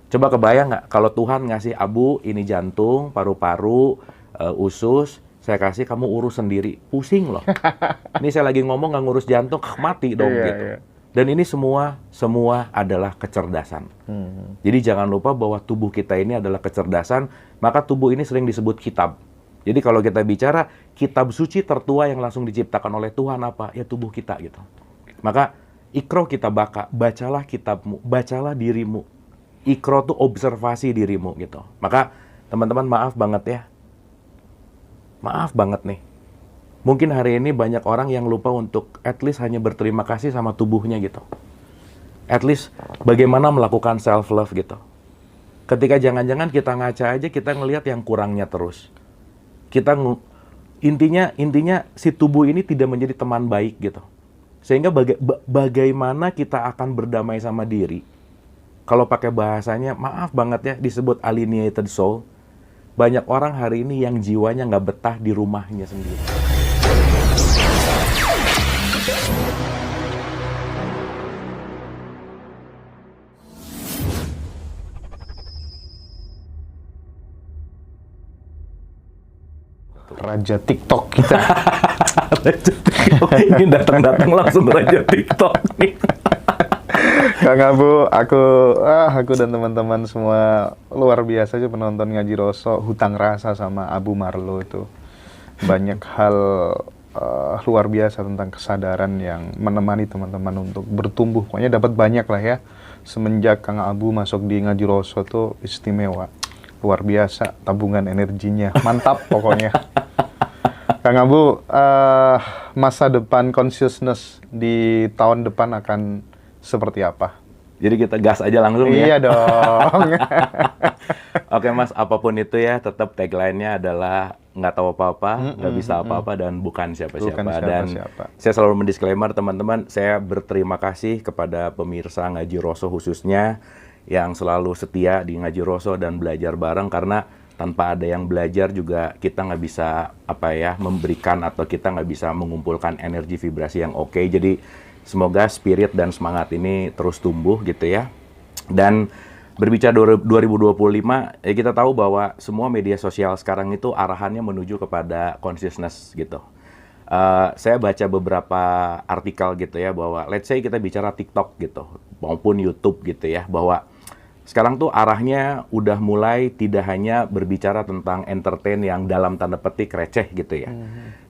Coba kebayang nggak kalau Tuhan ngasih Abu ini jantung, paru-paru, usus, saya kasih kamu urus sendiri, pusing loh. Ini saya lagi ngomong nggak ngurus jantung, mati dong Iya, gitu. iya. Dan ini semua adalah kecerdasan. Jadi jangan lupa bahwa tubuh kita ini adalah kecerdasan, maka tubuh ini sering disebut kitab. Jadi kalau kita bicara kitab suci tertua yang langsung diciptakan oleh Tuhan apa? Ya tubuh kita gitu. Maka ikro kita bacalah kitabmu, bacalah dirimu. Ikro tuh observasi dirimu gitu. Maka teman-teman maaf banget ya. Maaf banget nih. Mungkin hari ini banyak orang yang lupa untuk at least hanya berterima kasih sama tubuhnya gitu. At least bagaimana melakukan self-love gitu. Ketika jangan-jangan kita ngaca aja kita ngelihat yang kurangnya terus. Intinya si tubuh ini tidak menjadi teman baik gitu. Sehingga bagaimana kita akan berdamai sama diri. Kalau pakai bahasanya, maaf banget ya, disebut alienated soul. Banyak orang hari ini yang jiwanya nggak betah di rumahnya sendiri. Raja TikTok kita. Ini datang-datang langsung Raja TikTok nih. Kang Abu, aku dan teman-teman semua luar biasa aja penonton Ngaji Roso, hutang rasa sama Abu Marlo itu. Banyak hal luar biasa tentang kesadaran yang menemani teman-teman untuk bertumbuh. Pokoknya dapat banyak lah ya. Semenjak Kang Abu masuk di Ngaji Roso tuh istimewa. Luar biasa tabungan energinya. Mantap pokoknya. Kang Abu, masa depan consciousness di tahun depan akan seperti apa? Jadi kita gas aja langsung ya. Iya dong. Oke Mas, apapun itu ya, tetap tagline-nya adalah nggak tahu apa-apa, nggak bisa apa-apa, dan bukan siapa-siapa. Dan saya selalu mendisklaimer teman-teman, saya berterima kasih kepada pemirsa Ngaji Roso khususnya yang selalu setia di Ngaji Roso dan belajar bareng, karena tanpa ada yang belajar juga kita nggak bisa memberikan atau kita nggak bisa mengumpulkan energi vibrasi yang oke. Jadi semoga spirit dan semangat ini terus tumbuh gitu ya. Dan berbicara 2025, ya kita tahu bahwa semua media sosial sekarang itu arahannya menuju kepada consciousness gitu. Saya baca beberapa artikel gitu ya, bahwa let's say kita bicara TikTok gitu, maupun YouTube gitu ya, bahwa sekarang tuh arahnya udah mulai tidak hanya berbicara tentang entertain yang dalam tanda petik receh gitu ya.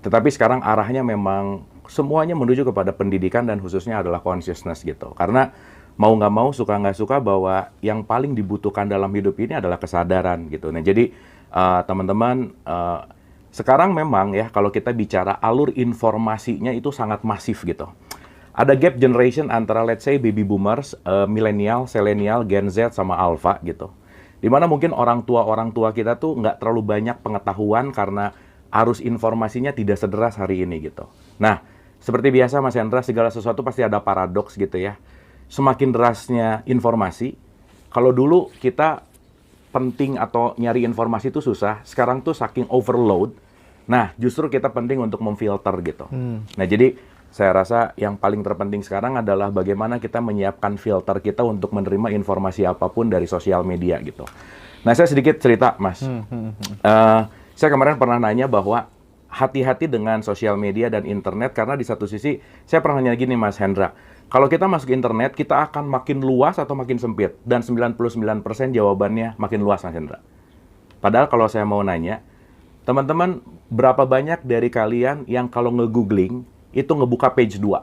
Tetapi sekarang arahnya memang semuanya menuju kepada pendidikan dan khususnya adalah consciousness gitu. Karena mau nggak mau, suka nggak suka, bahwa yang paling dibutuhkan dalam hidup ini adalah kesadaran gitu. Nah jadi teman-teman, sekarang memang ya kalau kita bicara alur informasinya itu sangat masif gitu. Ada gap generation antara let's say baby boomers, millennial, selenial, Gen Z sama alpha gitu. Dimana mungkin orang tua kita tuh nggak terlalu banyak pengetahuan karena arus informasinya tidak sederas hari ini gitu. Nah, seperti biasa Mas Hendra, segala sesuatu pasti ada paradoks gitu ya. Semakin derasnya informasi, kalau dulu kita penting atau nyari informasi itu susah, sekarang tuh saking overload, nah justru kita penting untuk memfilter gitu. Nah jadi saya rasa yang paling terpenting sekarang adalah bagaimana kita menyiapkan filter kita untuk menerima informasi apapun dari sosial media gitu. Nah saya sedikit cerita Mas, saya kemarin pernah nanya bahwa hati-hati dengan sosial media dan internet, karena di satu sisi saya pernah nanya gini Mas Hendra, kalau kita masuk internet kita akan makin luas atau makin sempit? Dan 99% jawabannya makin luas Mas Hendra. Padahal kalau saya mau nanya, teman-teman berapa banyak dari kalian yang kalau nge-googling itu ngebuka page 2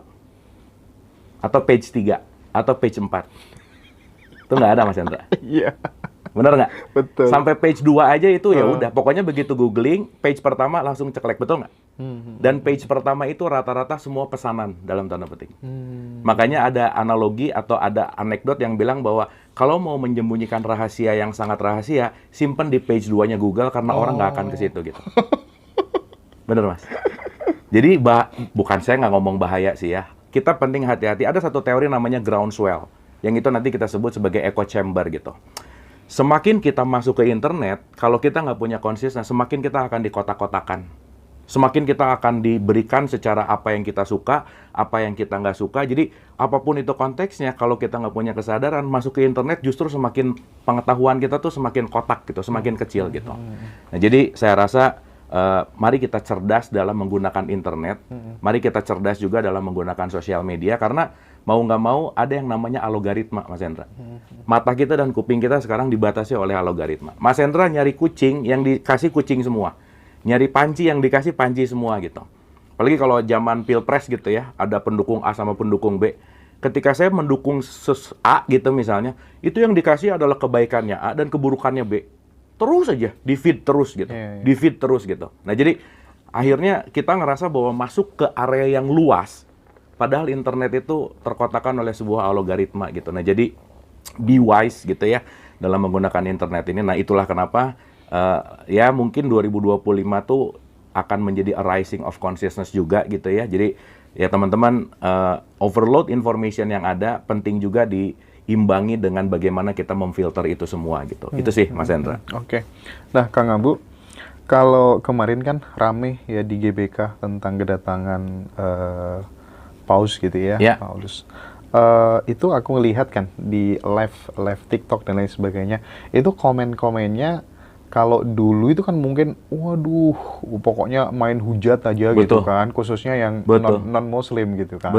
atau page 3 atau page 4? Itu nggak ada Mas Hendra. Iya. Bener nggak? Betul. Sampai page 2 aja itu ya udah. Pokoknya begitu googling, page pertama langsung ceklek, betul nggak? Dan page pertama itu rata-rata semua pesanan dalam tanda petik. Makanya ada analogi atau ada anekdot yang bilang bahwa kalau mau menyembunyikan rahasia yang sangat rahasia, simpen di page 2-nya Google karena orang nggak akan ke situ gitu. Bener Mas? Jadi bukan saya nggak ngomong bahaya sih ya. Kita penting hati-hati. Ada satu teori namanya groundswell, yang itu nanti kita sebut sebagai echo chamber gitu. Semakin kita masuk ke internet, kalau kita nggak punya consciousness, semakin kita akan dikotak-kotakan. Semakin kita akan diberikan secara apa yang kita suka, apa yang kita nggak suka. Jadi apapun itu konteksnya, kalau kita nggak punya kesadaran, masuk ke internet justru semakin pengetahuan kita tuh semakin kotak gitu, semakin kecil gitu. Nah, jadi saya rasa mari kita cerdas dalam menggunakan internet, mari kita cerdas juga dalam menggunakan sosial media, karena mau nggak mau ada yang namanya algoritma, Mas Hendra. Mata kita dan kuping kita sekarang dibatasi oleh algoritma. Mas Hendra nyari kucing, yang dikasih kucing semua. Nyari panci, yang dikasih panci semua gitu. Apalagi kalau zaman pilpres gitu ya, ada pendukung A sama pendukung B. Ketika saya mendukung A gitu misalnya, itu yang dikasih adalah kebaikannya A dan keburukannya B. Terus aja, di-feed terus gitu. Di-feed terus gitu. Nah jadi, akhirnya kita ngerasa bahwa masuk ke area yang luas, padahal internet itu terkotakkan oleh sebuah algoritma gitu. Nah jadi, be wise gitu ya, dalam menggunakan internet ini. Nah itulah kenapa, ya mungkin 2025 tuh akan menjadi a rising of consciousness juga gitu ya. Jadi ya teman-teman, overload information yang ada penting juga diimbangi dengan bagaimana kita memfilter itu semua gitu. Itu sih Mas Hendra. Oke. Nah Kang Abu, kalau kemarin kan rame ya di GBK tentang kedatangan Paus gitu ya, Paulus. Itu aku ngelihat kan di live TikTok dan lain sebagainya, itu komen-komennya kalau dulu itu kan mungkin, waduh, pokoknya main hujat aja gitu kan, khususnya yang non-Muslim gitu kan.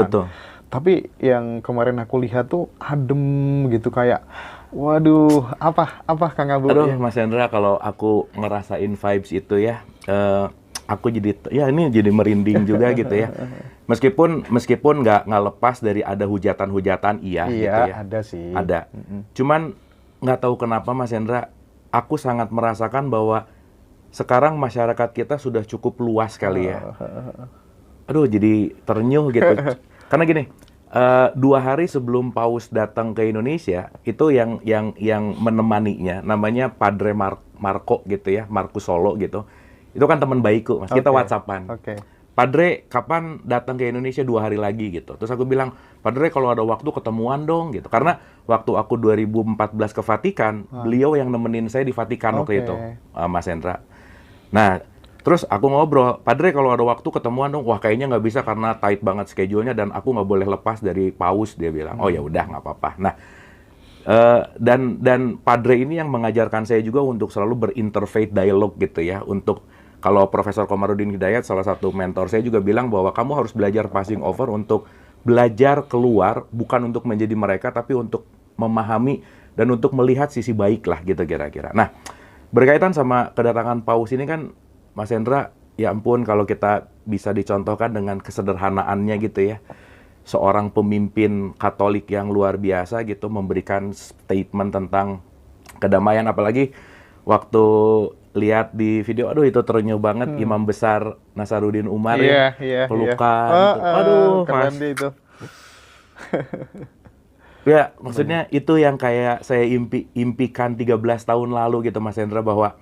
Tapi yang kemarin aku lihat tuh adem gitu, kayak, waduh, apa Kang Abu? Aduh, Mas Hendra, kalau aku ngerasain vibes itu ya, aku jadi, ya ini jadi merinding juga gitu ya. Meskipun nggak lepas dari ada hujatan-hujatan, iya gitu ya. Ada sih. Ada. Cuman nggak tahu kenapa Mas Hendra, aku sangat merasakan bahwa sekarang masyarakat kita sudah cukup luas kali ya. Aduh, jadi ternyuh gitu. Karena gini, 2 hari sebelum Paus datang ke Indonesia, itu yang menemaninya, namanya Padre Marco gitu ya, Markus Solo gitu. Itu kan teman baikku, Mas. Kita WhatsAppan. Padre, kapan datang ke Indonesia? 2 hari lagi gitu. Terus aku bilang, Padre kalau ada waktu ketemuan dong gitu. Karena waktu aku 2014 ke Vatikan, beliau yang nemenin saya di Vatikan waktu itu, Mas Hendra. Nah, terus aku ngobrol, Padre kalau ada waktu ketemuan dong. Wah kayaknya nggak bisa karena tight banget schedule-nya dan aku nggak boleh lepas dari Paus, dia bilang. Oh ya udah nggak apa-apa. Nah, dan Padre ini yang mengajarkan saya juga untuk selalu berinterfaith dialog gitu ya, untuk kalau Profesor Komarudin Hidayat, salah satu mentor saya juga bilang bahwa kamu harus belajar passing over untuk belajar keluar, bukan untuk menjadi mereka, tapi untuk memahami dan untuk melihat sisi baik lah gitu kira-kira. Nah, berkaitan sama kedatangan Paus ini kan, Mas Hendra, ya ampun kalau kita bisa dicontohkan dengan kesederhanaannya gitu ya. Seorang pemimpin Katolik yang luar biasa gitu, memberikan statement tentang kedamaian, apalagi waktu lihat di video, aduh itu terenyuh banget, Imam Besar Nasaruddin Umar pelukan. Aduh, keren Mas. Itu. Ya, maksudnya itu yang kayak saya impikan 13 tahun lalu gitu Mas Hendra, bahwa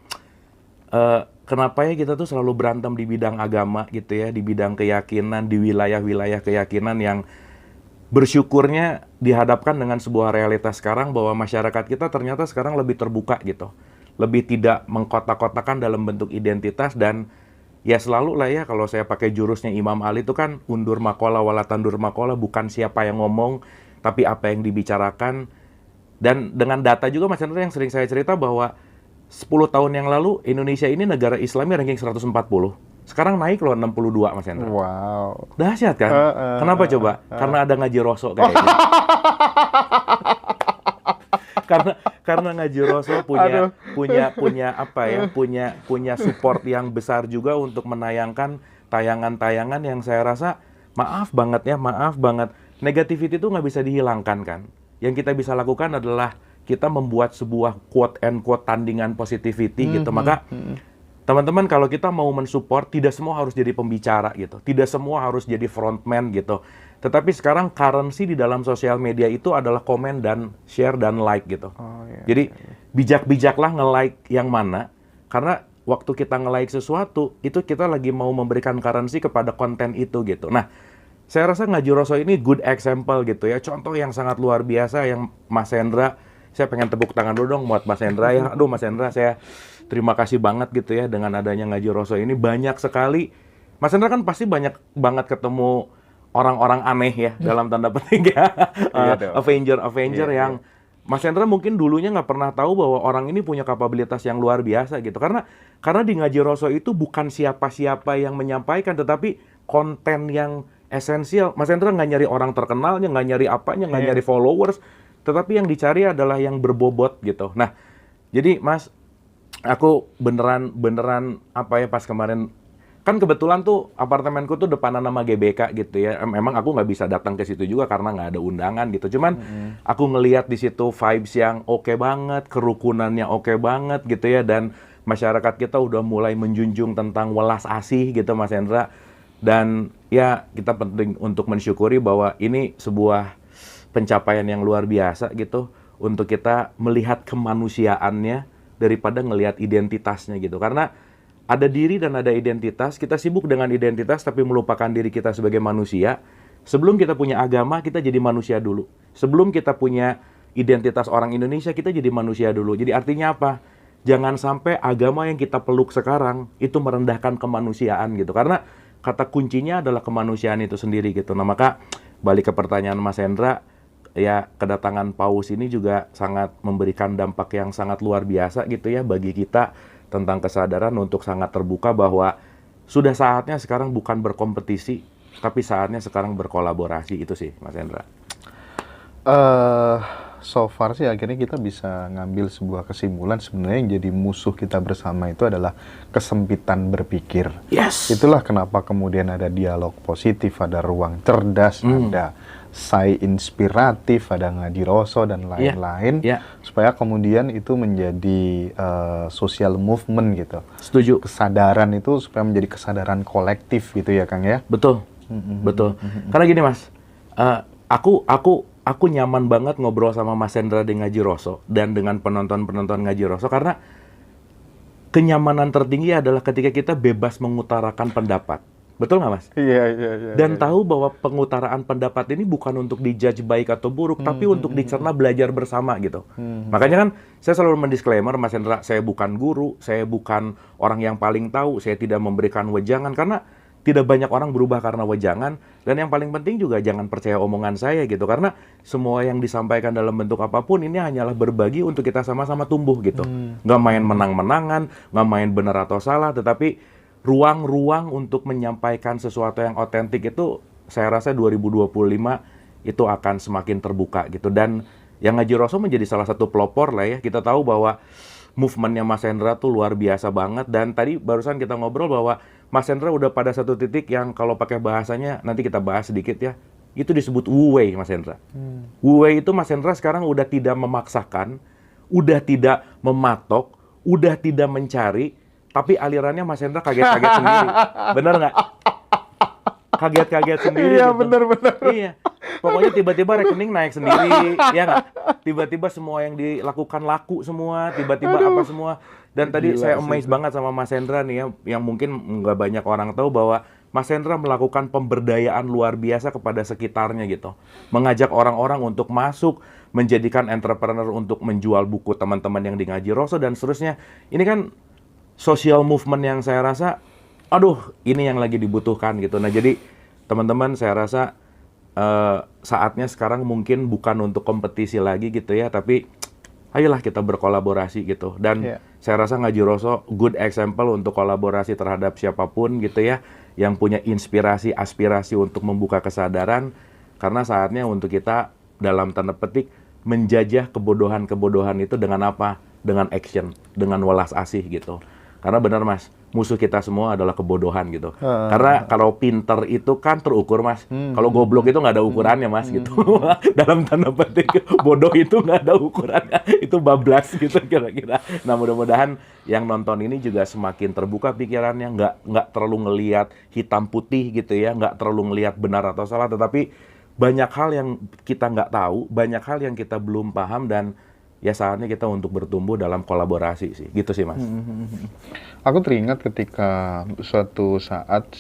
kenapa ya kita tuh selalu berantem di bidang agama gitu ya, di bidang keyakinan, di wilayah-wilayah keyakinan yang bersyukurnya dihadapkan dengan sebuah realitas sekarang bahwa masyarakat kita ternyata sekarang lebih terbuka gitu. Lebih tidak mengkotak-kotakan dalam bentuk identitas, dan ya selalu lah ya kalau saya pakai jurusnya Imam Ali itu kan undur makola wala tandur makola, bukan siapa yang ngomong tapi apa yang dibicarakan. Dan dengan data juga Mas Chandra yang sering saya cerita bahwa 10 tahun yang lalu Indonesia ini negara Islamnya ranking 140. Sekarang naik loh 62 Mas Chandra. Wow. Dahsyat kan? Kenapa coba? Karena ada ngaji rosok kayaknya. karena ngaji Rasul punya support yang besar juga untuk menayangkan tayangan-tayangan yang saya rasa maaf banget negativity itu nggak bisa dihilangkan kan. Yang kita bisa lakukan adalah kita membuat sebuah quote and quote tandingan positivity gitu. Maka teman-teman kalau kita mau mensupport, tidak semua harus jadi pembicara gitu, tidak semua harus jadi frontman gitu. Tetapi sekarang currency di dalam sosial media itu adalah komen dan share dan like gitu. Jadi bijak-bijaklah nge-like yang mana, karena waktu kita nge-like sesuatu, itu kita lagi mau memberikan currency kepada konten itu gitu. Nah, saya rasa Ngaji Roso ini good example gitu ya, contoh yang sangat luar biasa yang Mas Hendra, saya pengen tepuk tangan dulu dong buat Mas Hendra ya. Aduh Mas Hendra, saya terima kasih banget gitu ya dengan adanya Ngaji Roso ini, banyak sekali Mas Hendra kan pasti banyak banget ketemu orang-orang aneh ya dalam tanda petik ya. Avenger yang Mas Hendra mungkin dulunya nggak pernah tahu bahwa orang ini punya kapabilitas yang luar biasa gitu. Karena di Ngaji Roso itu bukan siapa-siapa yang menyampaikan, tetapi konten yang esensial. Mas Hendra nggak nyari orang terkenalnya, nggak nyari apanya, nggak nyari followers, tetapi yang dicari adalah yang berbobot gitu. Nah, jadi Mas, aku beneran apa ya, pas kemarin kan kebetulan tuh apartemenku tuh depanan nama GBK gitu ya. Memang aku nggak bisa datang ke situ juga karena nggak ada undangan gitu. Cuman aku ngelihat di situ vibes yang oke banget, kerukunannya oke banget gitu ya, dan masyarakat kita udah mulai menjunjung tentang welas asih gitu Mas Hendra. Dan ya kita penting untuk mensyukuri bahwa ini sebuah pencapaian yang luar biasa gitu untuk kita melihat kemanusiaannya daripada ngelihat identitasnya gitu. Karena ada diri dan ada identitas, kita sibuk dengan identitas tapi melupakan diri kita sebagai manusia. Sebelum kita punya agama, kita jadi manusia dulu. Sebelum kita punya identitas orang Indonesia, kita jadi manusia dulu. Jadi artinya apa? Jangan sampai agama yang kita peluk sekarang itu merendahkan kemanusiaan gitu. Karena kata kuncinya adalah kemanusiaan itu sendiri gitu. Nah, maka balik ke pertanyaan Mas Hendra, ya kedatangan Paus ini juga sangat memberikan dampak yang sangat luar biasa gitu ya bagi kita, tentang kesadaran untuk sangat terbuka bahwa sudah saatnya sekarang bukan berkompetisi, tapi saatnya sekarang berkolaborasi. Itu sih Mas Hendra. So far sih akhirnya kita bisa ngambil sebuah kesimpulan sebenarnya yang jadi musuh kita bersama itu adalah kesempitan berpikir. Yes. Itulah kenapa kemudian ada dialog positif, ada ruang cerdas, ada say inspiratif, ada Ngaji Roso dan lain-lain, supaya kemudian itu menjadi social movement gitu. Setuju. Kesadaran itu supaya menjadi kesadaran kolektif gitu ya Kang ya. Betul, betul. Karena gini Mas, aku nyaman banget ngobrol sama Mas Hendra di Ngaji Roso dan dengan penonton-penonton Ngaji Roso karena kenyamanan tertinggi adalah ketika kita bebas mengutarakan pendapat. Betul nggak Mas? Iya. Dan tahu bahwa pengutaraan pendapat ini bukan untuk dijudge baik atau buruk, tapi untuk dicerna belajar bersama gitu. Makanya kan saya selalu mendisklaimer Mas Hendra, saya bukan guru, saya bukan orang yang paling tahu, saya tidak memberikan wejangan karena tidak banyak orang berubah karena wejangan. Dan yang paling penting juga jangan percaya omongan saya gitu. Karena semua yang disampaikan dalam bentuk apapun ini hanyalah berbagi untuk kita sama-sama tumbuh gitu. Nggak main menang-menangan, nggak main benar atau salah. Tetapi ruang-ruang untuk menyampaikan sesuatu yang otentik itu saya rasa 2025 itu akan semakin terbuka gitu. Dan yang Ngaji Roso menjadi salah satu pelopor lah ya. Kita tahu bahwa movementnya Mas Hendra tuh luar biasa banget. Dan tadi barusan kita ngobrol bahwa Mas Hendra udah pada satu titik yang kalau pakai bahasanya, nanti kita bahas sedikit ya, itu disebut wu wei Mas Hendra. Wu wei itu Mas Hendra sekarang udah tidak memaksakan, udah tidak mematok, udah tidak mencari, tapi alirannya Mas Hendra kaget-kaget sendiri. Bener nggak? Kaget-kaget sendiri. Iya, gitu. bener. Iya. Pokoknya tiba-tiba rekening naik sendiri, ya nggak? Tiba-tiba semua yang dilakukan laku semua, tiba-tiba apa semua. Dan tadi saya amazed banget sama Mas Hendra nih ya, yang mungkin nggak banyak orang tahu bahwa Mas Hendra melakukan pemberdayaan luar biasa kepada sekitarnya gitu. Mengajak orang-orang untuk masuk, menjadikan entrepreneur untuk menjual buku teman-teman yang di Ngaji Roso dan seterusnya. Ini kan social movement yang saya rasa, aduh ini yang lagi dibutuhkan gitu. Nah jadi teman-teman saya rasa saatnya sekarang mungkin bukan untuk kompetisi lagi gitu ya, tapi ayolah kita berkolaborasi gitu. Dan saya rasa Ngaji Roso good example untuk kolaborasi terhadap siapapun gitu ya, yang punya inspirasi, aspirasi untuk membuka kesadaran. Karena saatnya untuk kita dalam tanda petik menjajah kebodohan-kebodohan itu dengan apa? Dengan action, dengan welas asih gitu. Karena benar Mas, musuh kita semua adalah kebodohan gitu. Karena kalau pinter itu kan terukur Mas. Kalau goblok itu nggak ada ukurannya Mas gitu. Dalam tanda petik bodoh itu nggak ada ukurannya. Itu bablas gitu kira-kira. Nah mudah-mudahan yang nonton ini juga semakin terbuka pikirannya, nggak terlalu ngelihat hitam putih gitu ya, nggak terlalu ngelihat benar atau salah, tetapi banyak hal yang kita nggak tahu, banyak hal yang kita belum paham, dan ya saatnya kita untuk bertumbuh dalam kolaborasi sih. Gitu sih, Mas. Aku teringat ketika suatu saat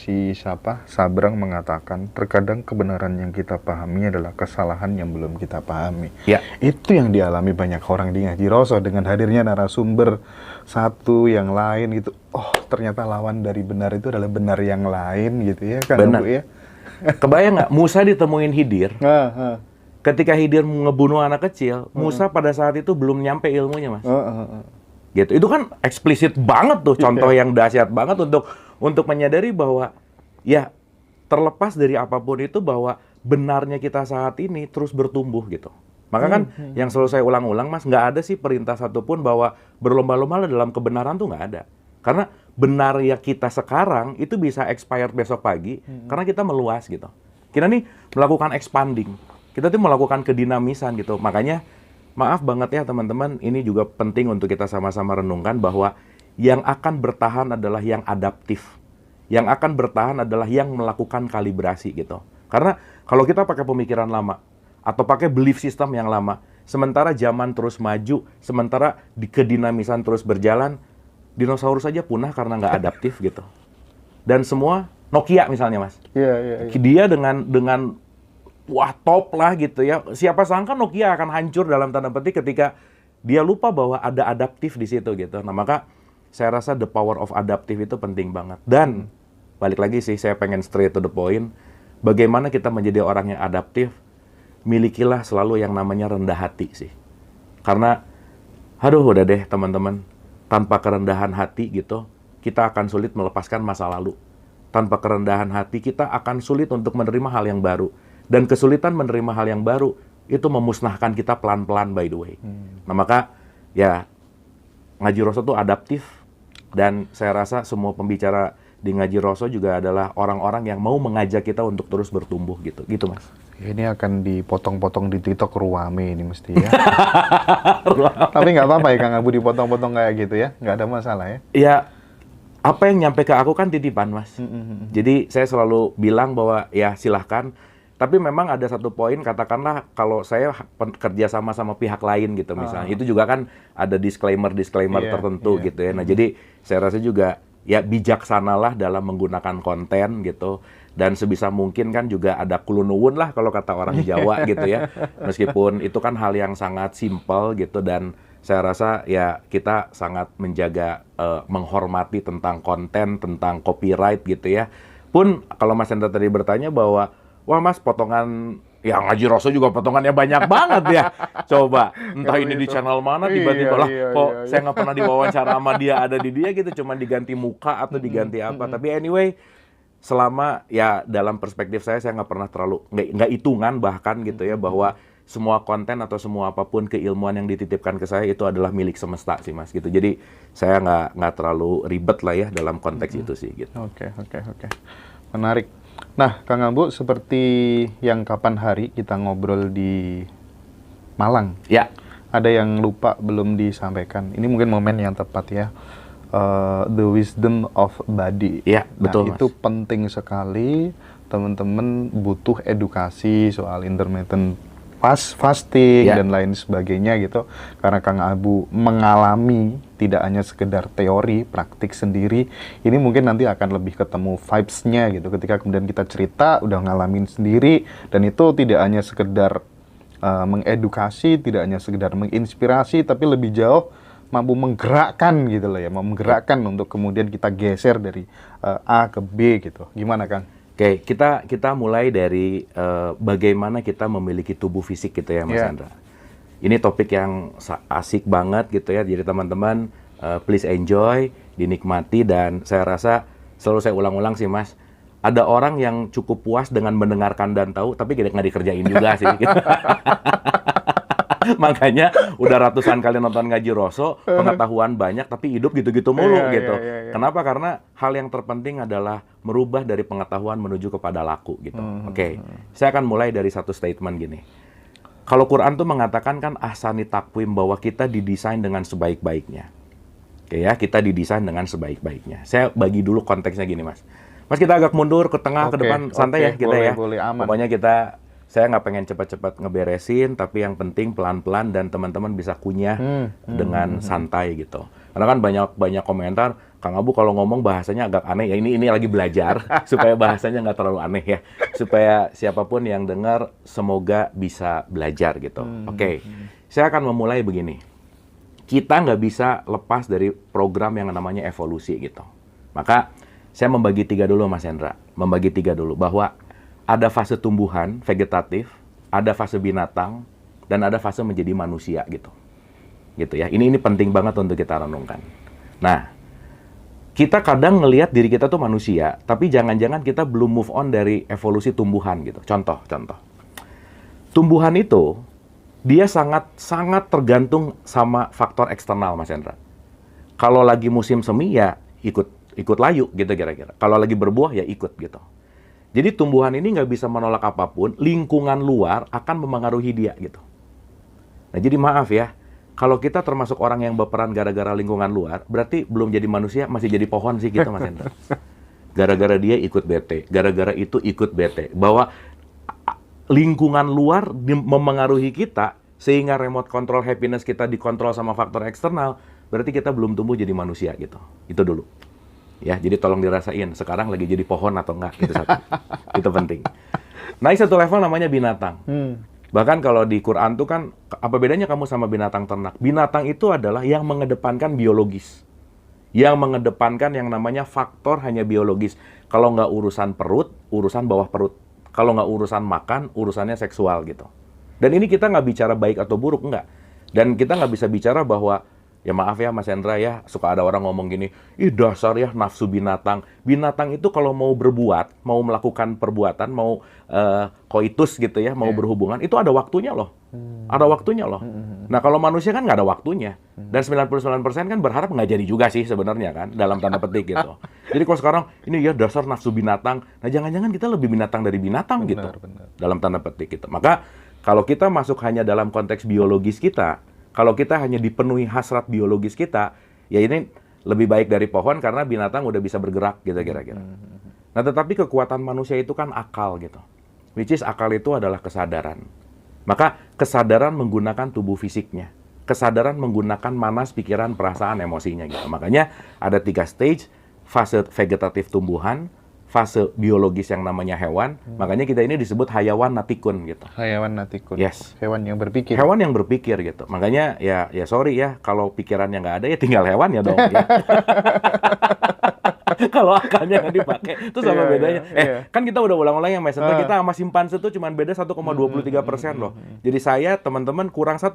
Sabrang mengatakan, terkadang kebenaran yang kita pahami adalah kesalahan yang belum kita pahami. Ya. Itu yang dialami banyak orang di Ngaji Roso dengan hadirnya narasumber satu yang lain gitu. Oh, ternyata lawan dari benar itu adalah benar yang lain gitu ya kan, Benar. Bu ya. Kebayang nggak Musa ditemuin Khidir? Ketika Khidir ngebunuh anak kecil, Musa pada saat itu belum nyampe ilmunya, Mas. Gitu. Itu kan eksplisit banget tuh, contoh yang dahsyat banget untuk menyadari bahwa ya terlepas dari apapun itu bahwa benarnya kita saat ini terus bertumbuh gitu. Maka kan yang selalu saya ulang-ulang, Mas, nggak ada sih perintah satupun bahwa berlomba-lomba dalam kebenaran tuh nggak ada. Karena benar ya kita sekarang itu bisa expired besok pagi karena kita meluas gitu. Kita nih melakukan expanding. Kita tuh melakukan kedinamisan gitu. Makanya maaf banget ya teman-teman, ini juga penting untuk kita sama-sama renungkan bahwa yang akan bertahan adalah yang adaptif. Yang akan bertahan adalah yang melakukan kalibrasi gitu. Karena kalau kita pakai pemikiran lama atau pakai belief system yang lama, sementara zaman terus maju, sementara di kedinamisan terus berjalan, dinosaurus saja punah karena nggak adaptif gitu. Dan semua Nokia misalnya, Mas. Iya. Dia dengan wah top lah gitu ya. Siapa sangka Nokia akan hancur dalam tanda petik ketika dia lupa bahwa ada adaptif di situ gitu. Nah, maka saya rasa the power of adaptif itu penting banget. Dan balik lagi sih, saya pengen straight to the point. Bagaimana kita menjadi orang yang adaptif? Milikilah selalu yang namanya rendah hati sih. Karena aduh udah deh teman-teman, tanpa kerendahan hati gitu, kita akan sulit melepaskan masa lalu. Tanpa kerendahan hati kita akan sulit untuk menerima hal yang baru. Dan kesulitan menerima hal yang baru itu memusnahkan kita pelan-pelan, by the way. Nah, maka ya Ngaji Roso itu adaptif, dan saya rasa semua pembicara di Ngaji Roso juga adalah orang-orang yang mau mengajak kita untuk terus bertumbuh gitu. Gitu, Mas. Ini akan dipotong-potong di TikTok ruame ini mesti ya. Tapi nggak apa-apa ya Kang Abu dipotong-potong kayak gitu ya, nggak ada masalah ya. Ya, apa yang nyampe ke aku kan titipan, Mas. Jadi saya selalu bilang bahwa ya silahkan. Tapi memang ada satu poin, katakanlah kalau saya kerja sama pihak lain gitu misalnya, itu juga kan ada disclaimer tertentu gitu ya. Nah, jadi saya rasa juga ya bijaksanalah dalam menggunakan konten gitu. Dan sebisa mungkin kan juga ada kulunuwun lah kalau kata orang Jawa gitu ya. Meskipun itu kan hal yang sangat simpel gitu, dan saya rasa ya kita sangat menjaga, menghormati tentang konten, tentang copyright gitu ya. Pun kalau Mas Hendra tadi bertanya bahwa wah Mas, potongan ya Ngaji Roso juga potongannya banyak banget ya. Coba, entah ini di channel mana tiba-tiba lah kok saya nggak pernah diwawancara sama dia, ada di dia gitu, cuma diganti muka atau diganti apa. Tapi anyway, selama ya dalam perspektif saya nggak pernah terlalu nggak hitungan bahkan gitu ya, bahwa semua konten atau semua apapun keilmuan yang dititipkan ke saya itu adalah milik semesta sih Mas gitu. Jadi saya nggak terlalu ribet lah ya dalam konteks itu sih gitu. Oke. Menarik. Nah, Kang Abu, seperti yang kapan hari kita ngobrol di Malang. Ya. Ada yang lupa belum disampaikan. Ini mungkin momen yang tepat ya. The wisdom of body. Ya, betul, nah, itu Mas. penting sekali. Teman-teman butuh edukasi soal intermittent fasting dan lain sebagainya gitu. Karena Kang Abu mengalami tidak hanya sekedar teori, praktik sendiri. Ini mungkin nanti akan lebih ketemu vibes-nya gitu. Ketika kemudian kita cerita, udah ngalamin sendiri. Dan itu tidak hanya sekedar mengedukasi, tidak hanya sekedar menginspirasi, tapi lebih jauh mampu menggerakkan gitu loh ya. Menggerakkan untuk kemudian kita geser dari A ke B gitu. Gimana Kang? Oke, kita mulai dari bagaimana kita memiliki tubuh fisik gitu ya Mas Andra. Ini topik yang asik banget gitu ya. Jadi teman-teman please enjoy, dinikmati, dan saya rasa selalu saya ulang-ulang sih Mas. Ada orang yang cukup puas dengan mendengarkan dan tahu, tapi nggak dikerjain juga sih. Gitu. Makanya udah ratusan kali nonton Ngaji Roso, pengetahuan banyak, tapi hidup gitu-gitu mulu gitu. Kenapa? Karena hal yang terpenting adalah merubah dari pengetahuan menuju kepada laku gitu. Oke, saya akan mulai dari satu statement gini. Kalau Quran tuh mengatakan kan ahsani takwim, bahwa kita didesain dengan sebaik-baiknya. Oke ya, kita didesain dengan sebaik-baiknya. Saya bagi dulu konteksnya gini Mas. Mas, kita agak mundur ke tengah, ke depan, santai ya kita ya. Boleh, aman. Pokoknya kita saya nggak pengen cepat-cepat ngeberesin, tapi yang penting pelan-pelan dan teman-teman bisa kunyah dengan santai gitu. Karena kan banyak komentar, Kang Abu kalau ngomong bahasanya agak aneh ya. Ini lagi belajar supaya bahasanya nggak terlalu aneh ya, supaya siapapun yang dengar semoga bisa belajar gitu. Oke, saya akan memulai begini. Kita nggak bisa lepas dari program yang namanya evolusi gitu. Maka saya membagi 3 dulu Mas Hendra, membagi 3 dulu bahwa ada fase tumbuhan, vegetatif, ada fase binatang, dan ada fase menjadi manusia gitu. Gitu ya. Ini penting banget untuk kita renungkan. Nah, kita kadang ngelihat diri kita tuh manusia, tapi jangan-jangan kita belum move on dari evolusi tumbuhan gitu. Contoh. Tumbuhan itu dia sangat tergantung sama faktor eksternal, Mas Hendra. Kalau lagi musim semi ya ikut layu gitu kira-kira. Kalau lagi berbuah ya ikut gitu. Jadi tumbuhan ini nggak bisa menolak apapun, lingkungan luar akan memengaruhi dia gitu. Nah jadi maaf ya, kalau kita termasuk orang yang berperan gara-gara lingkungan luar, berarti belum jadi manusia, masih jadi pohon sih gitu Mas Hendra. Gara-gara dia ikut bete, gara-gara itu ikut bete. Bahwa lingkungan luar memengaruhi kita, sehingga remote control happiness kita dikontrol sama faktor eksternal, berarti kita belum tumbuh jadi manusia gitu. Itu dulu. Ya, jadi tolong dirasain. Sekarang lagi jadi pohon atau enggak, itu satu. Itu penting. Naik satu level namanya binatang. Bahkan kalau di Quran tuh kan, apa bedanya kamu sama binatang ternak? Binatang itu adalah yang mengedepankan biologis. Yang mengedepankan yang namanya faktor hanya biologis. Kalau nggak urusan perut, urusan bawah perut. Kalau nggak urusan makan, urusannya seksual gitu. Dan ini kita nggak bicara baik atau buruk, enggak. Dan kita nggak bisa bicara bahwa ya maaf ya Mas Hendra ya, suka ada orang ngomong gini, ih dasar ya nafsu binatang. Binatang itu kalau mau berbuat, mau melakukan perbuatan, mau koitus gitu ya, mau berhubungan, itu ada waktunya loh. Ada waktunya loh. Nah kalau manusia kan nggak ada waktunya. Dan 99% kan berharap nggak jadi juga sih sebenarnya kan, dalam tanda petik gitu. Jadi kalau sekarang, ini ya dasar nafsu binatang, nah jangan-jangan kita lebih binatang dari binatang gitu. Dalam tanda petik gitu. Maka kalau kita masuk hanya dalam konteks biologis kita, kalau kita hanya dipenuhi hasrat biologis kita, ya ini lebih baik dari pohon karena binatang udah bisa bergerak gitu kira-kira. Nah, tetapi kekuatan manusia itu kan akal gitu. Which is akal itu adalah kesadaran. Maka kesadaran menggunakan tubuh fisiknya. Kesadaran menggunakan manas, pikiran, perasaan, emosinya gitu. Makanya ada 3 stage, fase vegetatif tumbuhan, fase biologis yang namanya hewan, makanya kita ini disebut hayawan natikun gitu. Hayawan natikun. Yes. Hewan yang berpikir. Hewan yang berpikir gitu. Makanya ya sorry ya, kalau pikirannya nggak ada ya tinggal hewan ya dong. Ya. Kalau akalnya nggak dipakai, itu sama bedanya. Kan kita udah ulang-ulang yang Messenger, kita sama simpanse itu cuma beda 1,23% loh. Jadi saya, teman-teman, kurang 1%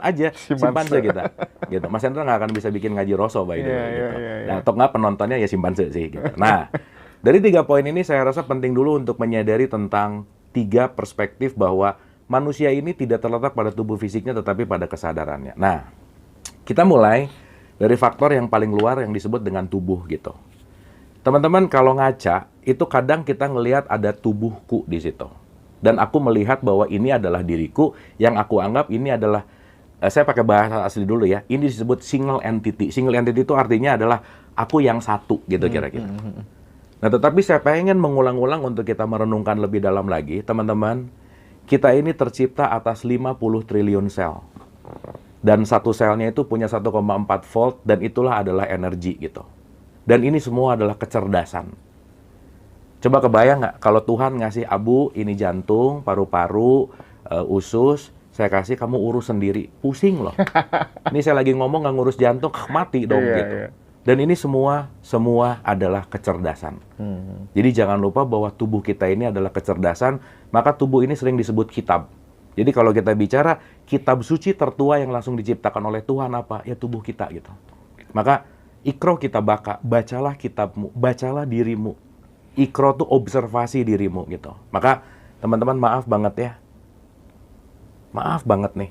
aja simpanse kita. Gitu. Mas Hendra nggak akan bisa bikin ngaji roso by the way. Gitu. Nah, atau nggak penontonnya ya simpanse sih. Gitu. Nah, dari 3 poin ini saya rasa penting dulu untuk menyadari tentang 3 perspektif bahwa manusia ini tidak terletak pada tubuh fisiknya tetapi pada kesadarannya. Nah, kita mulai dari faktor yang paling luar yang disebut dengan tubuh gitu. Teman-teman kalau ngaca, itu kadang kita ngelihat ada tubuhku di situ. Dan aku melihat bahwa ini adalah diriku yang aku anggap ini adalah, saya pakai bahasa asli dulu ya, ini disebut single entity. Single entity itu artinya adalah aku yang satu gitu kira-kira. Nah, tetapi saya pengen mengulang-ulang untuk kita merenungkan lebih dalam lagi, teman-teman. Kita ini tercipta atas 50 triliun sel. Dan satu selnya itu punya 1,4 volt, dan itulah adalah energi gitu. Dan ini semua adalah kecerdasan. Coba kebayang nggak, kalau Tuhan ngasih Abu, ini jantung, paru-paru, usus, saya kasih kamu urus sendiri. Pusing loh. Ini saya lagi ngomong nggak ngurus jantung, mati dong gitu. Dan ini semua adalah kecerdasan. Jadi jangan lupa bahwa tubuh kita ini adalah kecerdasan, maka tubuh ini sering disebut kitab. Jadi kalau kita bicara kitab suci tertua yang langsung diciptakan oleh Tuhan apa? Ya tubuh kita gitu. Maka Iqra kita bacalah kitabmu, bacalah dirimu. Iqra itu observasi dirimu gitu. Maka teman-teman maaf banget ya. Maaf banget nih.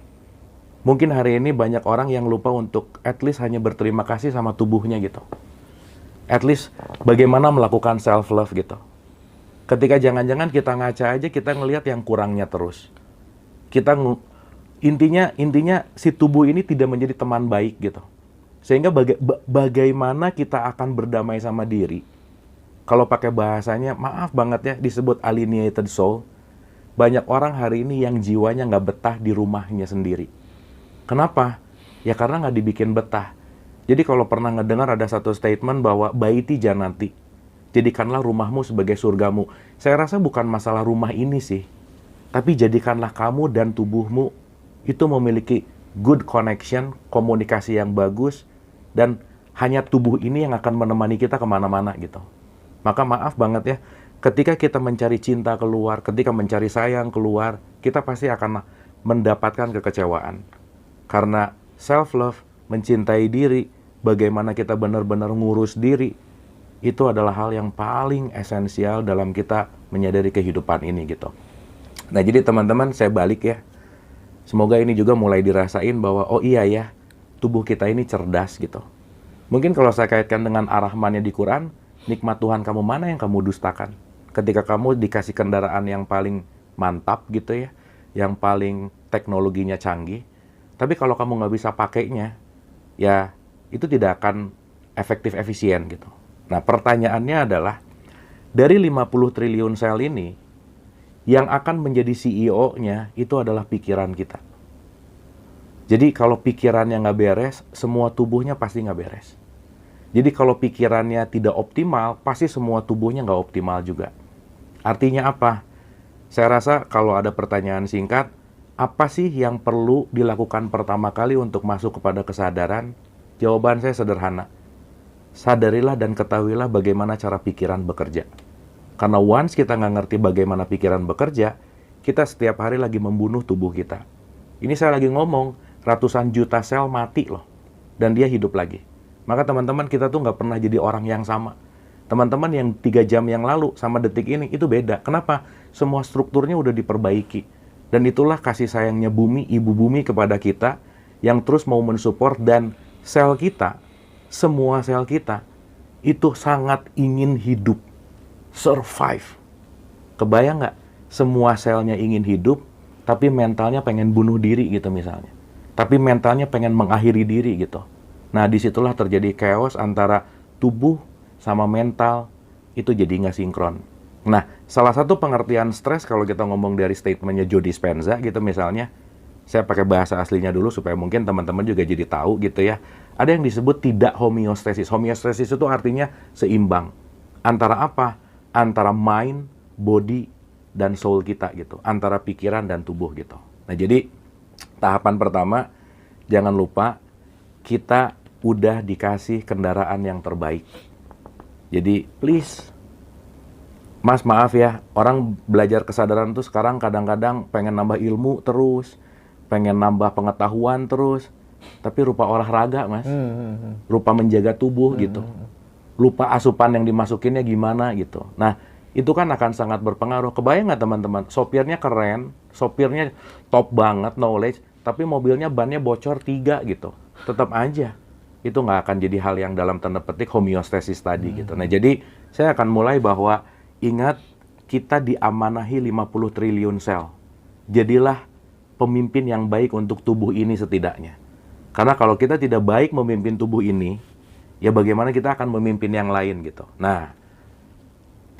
Mungkin hari ini banyak orang yang lupa untuk at least hanya berterima kasih sama tubuhnya gitu. At least bagaimana melakukan self-love gitu. Ketika jangan-jangan kita ngaca aja, kita ngelihat yang kurangnya terus. Intinya si tubuh ini tidak menjadi teman baik gitu. Sehingga bagaimana kita akan berdamai sama diri. Kalau pakai bahasanya, maaf banget ya, disebut alienated soul. banyak orang hari ini yang jiwanya nggak betah di rumahnya sendiri. Kenapa? Ya karena nggak dibikin betah. Jadi kalau pernah ngedengar ada satu statement bahwa baiti janati, jadikanlah rumahmu sebagai surgamu. Saya rasa bukan masalah rumah ini sih, tapi jadikanlah kamu dan tubuhmu itu memiliki good connection, komunikasi yang bagus, dan hanya tubuh ini yang akan menemani kita kemana-mana gitu. Maka maaf banget ya, ketika kita mencari cinta keluar, ketika mencari sayang keluar, kita pasti akan mendapatkan kekecewaan. Karena self-love, mencintai diri, bagaimana kita benar-benar ngurus diri, itu adalah hal yang paling esensial dalam kita menyadari kehidupan ini gitu. Nah jadi teman-teman, saya balik ya. Semoga ini juga mulai dirasain bahwa, oh iya ya, tubuh kita ini cerdas gitu. Mungkin kalau saya kaitkan dengan ar-Rahmannya di Quran, nikmat Tuhan kamu mana yang kamu dustakan? Ketika kamu dikasih kendaraan yang paling mantap gitu ya, yang paling teknologinya canggih, tapi kalau kamu nggak bisa pakainya, ya itu tidak akan efektif efisien gitu. Nah pertanyaannya adalah, dari 50 triliun sel ini, yang akan menjadi CEO-nya itu adalah pikiran kita. Jadi kalau pikirannya nggak beres, semua tubuhnya pasti nggak beres. Jadi kalau pikirannya tidak optimal, pasti semua tubuhnya nggak optimal juga. Artinya apa? Saya rasa kalau ada pertanyaan singkat, apa sih yang perlu dilakukan pertama kali untuk masuk kepada kesadaran? Jawaban saya sederhana. Sadarilah dan ketahuilah bagaimana cara pikiran bekerja. Karena once kita nggak ngerti bagaimana pikiran bekerja, kita setiap hari lagi membunuh tubuh kita. Ini saya lagi ngomong, ratusan juta sel mati loh. Dan dia hidup lagi. Maka teman-teman, kita tuh nggak pernah jadi orang yang sama. Teman-teman yang 3 jam yang lalu sama detik ini, itu beda. Kenapa? Semua strukturnya udah diperbaiki. Dan itulah kasih sayangnya bumi, ibu bumi kepada kita, yang terus mau mensupport, dan sel kita, semua sel kita, itu sangat ingin hidup. Survive. Kebayang nggak? Semua selnya ingin hidup, tapi mentalnya pengen bunuh diri gitu misalnya. Tapi mentalnya pengen mengakhiri diri gitu. Nah disitulah terjadi chaos antara tubuh sama mental, itu jadi nggak sinkron. Nah salah satu pengertian stres kalau kita ngomong dari statementnya Joe Dispenza gitu misalnya, saya pakai bahasa aslinya dulu supaya mungkin teman-teman juga jadi tahu gitu ya. Ada yang disebut tidak homeostasis. Homeostasis itu artinya seimbang. Antara apa? Antara mind, body, dan soul kita gitu. Antara pikiran dan tubuh gitu. Nah jadi tahapan pertama, jangan lupa kita udah dikasih kendaraan yang terbaik. Jadi please, Mas maaf ya, orang belajar kesadaran tuh sekarang kadang-kadang pengen nambah ilmu terus, pengen nambah pengetahuan terus, tapi rupa olahraga Mas, rupa menjaga tubuh gitu, lupa asupan yang dimasukinnya gimana gitu. Nah itu kan akan sangat berpengaruh. Kebayang nggak teman-teman, sopirnya keren, sopirnya top banget knowledge, tapi mobilnya bannya bocor 3 gitu, tetap aja itu nggak akan jadi hal yang dalam tanda petik homeostasis tadi gitu. Nah jadi saya akan mulai bahwa ingat kita diamanahi 50 triliun sel. Jadilah pemimpin yang baik untuk tubuh ini setidaknya. Karena kalau kita tidak baik memimpin tubuh ini, ya bagaimana kita akan memimpin yang lain gitu. Nah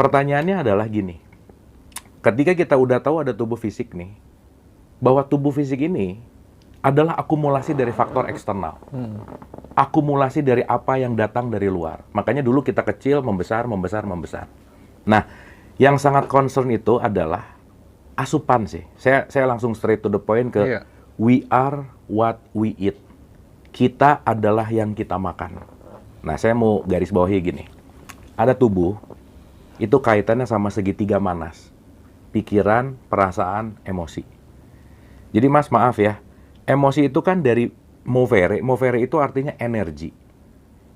pertanyaannya adalah gini. Ketika kita udah tahu ada tubuh fisik nih, bahwa tubuh fisik ini adalah akumulasi dari faktor eksternal. Akumulasi dari apa yang datang dari luar. Makanya dulu kita kecil, membesar, membesar, membesar. Nah, yang sangat concern itu adalah asupan sih. Saya langsung straight to the point ke we are what we eat. Kita adalah yang kita makan. Nah, saya mau garis bawahi gini. Ada tubuh, itu kaitannya sama segitiga manas. Pikiran, perasaan, emosi. Jadi Mas, maaf ya, emosi itu kan dari movere. Movere itu artinya energi.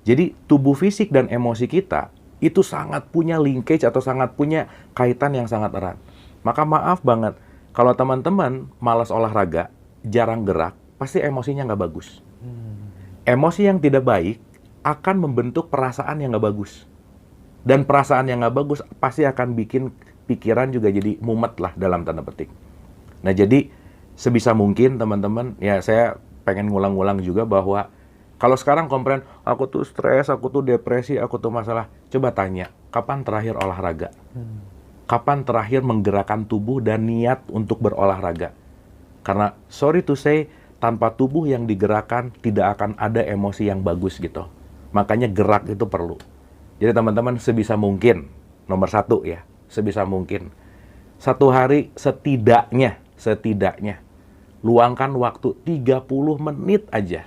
Jadi tubuh fisik dan emosi kita itu sangat punya linkage atau sangat punya kaitan yang sangat erat. Maka maaf banget, kalau teman-teman malas olahraga, jarang gerak, pasti emosinya nggak bagus. Emosi yang tidak baik akan membentuk perasaan yang nggak bagus. Dan perasaan yang nggak bagus pasti akan bikin pikiran juga jadi mumet lah dalam tanda petik. Nah jadi sebisa mungkin teman-teman, ya saya pengen ngulang-ngulang juga bahwa kalau sekarang komplain, aku tuh stres, aku tuh depresi, aku tuh masalah. Coba tanya, kapan terakhir olahraga? kapan terakhir menggerakkan tubuh dan niat untuk berolahraga. Karena sorry to say, tanpa tubuh yang digerakkan tidak akan ada emosi yang bagus gitu. Makanya gerak itu perlu. Jadi teman-teman sebisa mungkin, nomor 1 ya, sebisa mungkin. 1 hari setidaknya, luangkan waktu 30 menit aja.